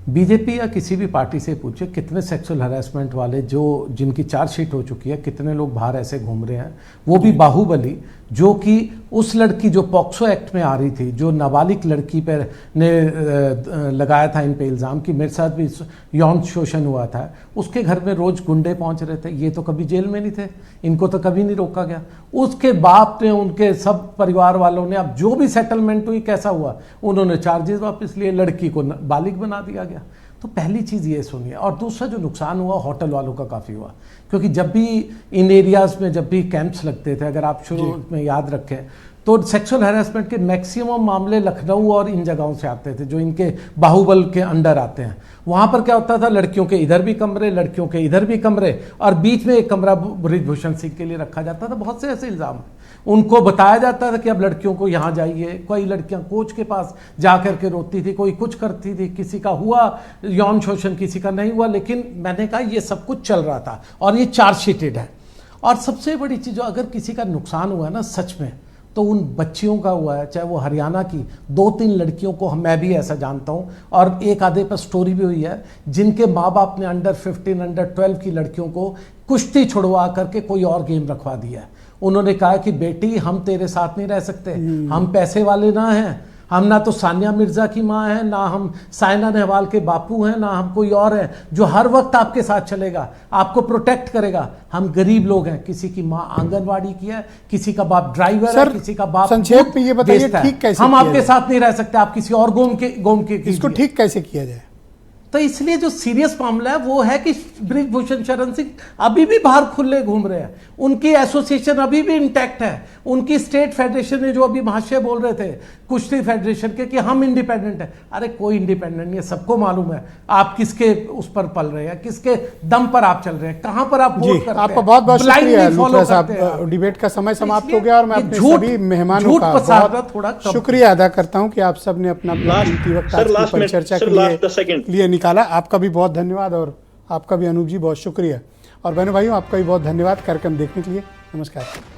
बीजेपी या किसी भी पार्टी से पूछे कितने सेक्सुअल हरासमेंट वाले जिनकी चार्जशीट हो चुकी है, कितने लोग बाहर ऐसे घूम रहे हैं, वो भी बाहुबली, जो कि उस लड़की जो पॉक्सो एक्ट में आ रही थी, जो नाबालिग लड़की पर ने लगाया था इन पे इल्ज़ाम कि मेरे साथ भी यौन शोषण हुआ था, उसके घर में रोज़ गुंडे पहुंच रहे थे। ये तो कभी जेल में नहीं थे, इनको तो कभी नहीं रोका गया। उसके बाप ने, उनके सब परिवार वालों ने, अब जो भी सेटलमेंट हुई, कैसा हुआ, उन्होंने चार्जेस वापस लिए, लड़की को बालिग बना दिया गया। तो पहली चीज़ ये सुनिए। और दूसरा जो नुकसान हुआ होटल वालों का काफ़ी हुआ, क्योंकि जब भी इन एरियाज़ में जब भी कैंप्स लगते थे, अगर आप शुरू में याद रखें, तो सेक्सुअल हैरेसमेंट के मैक्सिमम मामले लखनऊ और इन जगहों से आते थे जो इनके बाहुबल के अंडर आते हैं। वहाँ पर क्या होता था, लड़कियों के इधर भी कमरे, लड़कियों के इधर भी कमरे, और बीच में एक कमरा बृजभूषण सिंह के लिए रखा जाता था। बहुत से ऐसे इल्ज़ाम, उनको बताया जाता था कि अब लड़कियों को यहाँ जाइए। कोई लड़कियाँ कोच के पास जा कर के रोती थी, कोई कुछ करती थी, किसी का हुआ यौन शोषण, किसी का नहीं हुआ। लेकिन मैंने कहा ये सब कुछ चल रहा था और ये चार्जशीटेड है। और सबसे बड़ी चीज़, अगर किसी का नुकसान हुआ ना सच में, तो उन बच्चियों का हुआ है, चाहे वो हरियाणा की 2-3 लड़कियों को, मैं भी ऐसा जानता हूँ, और एक आधे पर स्टोरी भी हुई है, जिनके माँ बाप ने अंडर 15, अंडर 12 की लड़कियों को कुश्ती छुड़वा करके कोई और गेम रखवा दिया है। उन्होंने कहा कि बेटी, हम तेरे साथ नहीं रह सकते, हम पैसे वाले ना हैं, हम ना तो सानिया मिर्जा की माँ है, ना हम साइना नेहवाल के बापू हैं, ना हम कोई और है जो हर वक्त आपके साथ चलेगा, आपको प्रोटेक्ट करेगा। हम गरीब लोग हैं, किसी की माँ आंगनवाड़ी की है, किसी का बाप ड्राइवर है, किसी का बाप संक्षेप में ये बताइए, ठीक कैसे हम आपके साथ नहीं रह सकते, आप किसी और गोम के इसको ठीक कैसे किया जाए। तो इसलिए जो सीरियस मामला है वो है कि बृजभूषण शरण सिंह अभी भी बाहर खुले घूम रहे हैं, उनकी एसोसिएशन अभी भी इंटैक्ट है, उनकी स्टेट फेडरेशन ने जो अभी महाशय बोल रहे थे कुश्ती फेडरेशन के कि हम इंडिपेंडेंट है, अरे कोई इंडिपेंडेंट नहीं है, सबको मालूम है आप किसके उस पर पल रहे हैं, किसके दम पर आप चल रहे हैं, कहां पर आप वोट करते हैं। आपका बहुत बहुत शुक्रिया लूथरा साहब। डिबेट का समय समाप्त हो गया और मैं अपने सभी मेहमानों का बहुत शुक्रिया अदा करता हूं कि आप सब ने अपना कीमती वक्त चर्चा के लिए निकाला। आपका भी बहुत धन्यवाद और आपका भी अनूप जी बहुत शुक्रिया। और बहनों भाइयों, आपका भी बहुत धन्यवाद कार्यक्रम देखने के लिए। नमस्कार।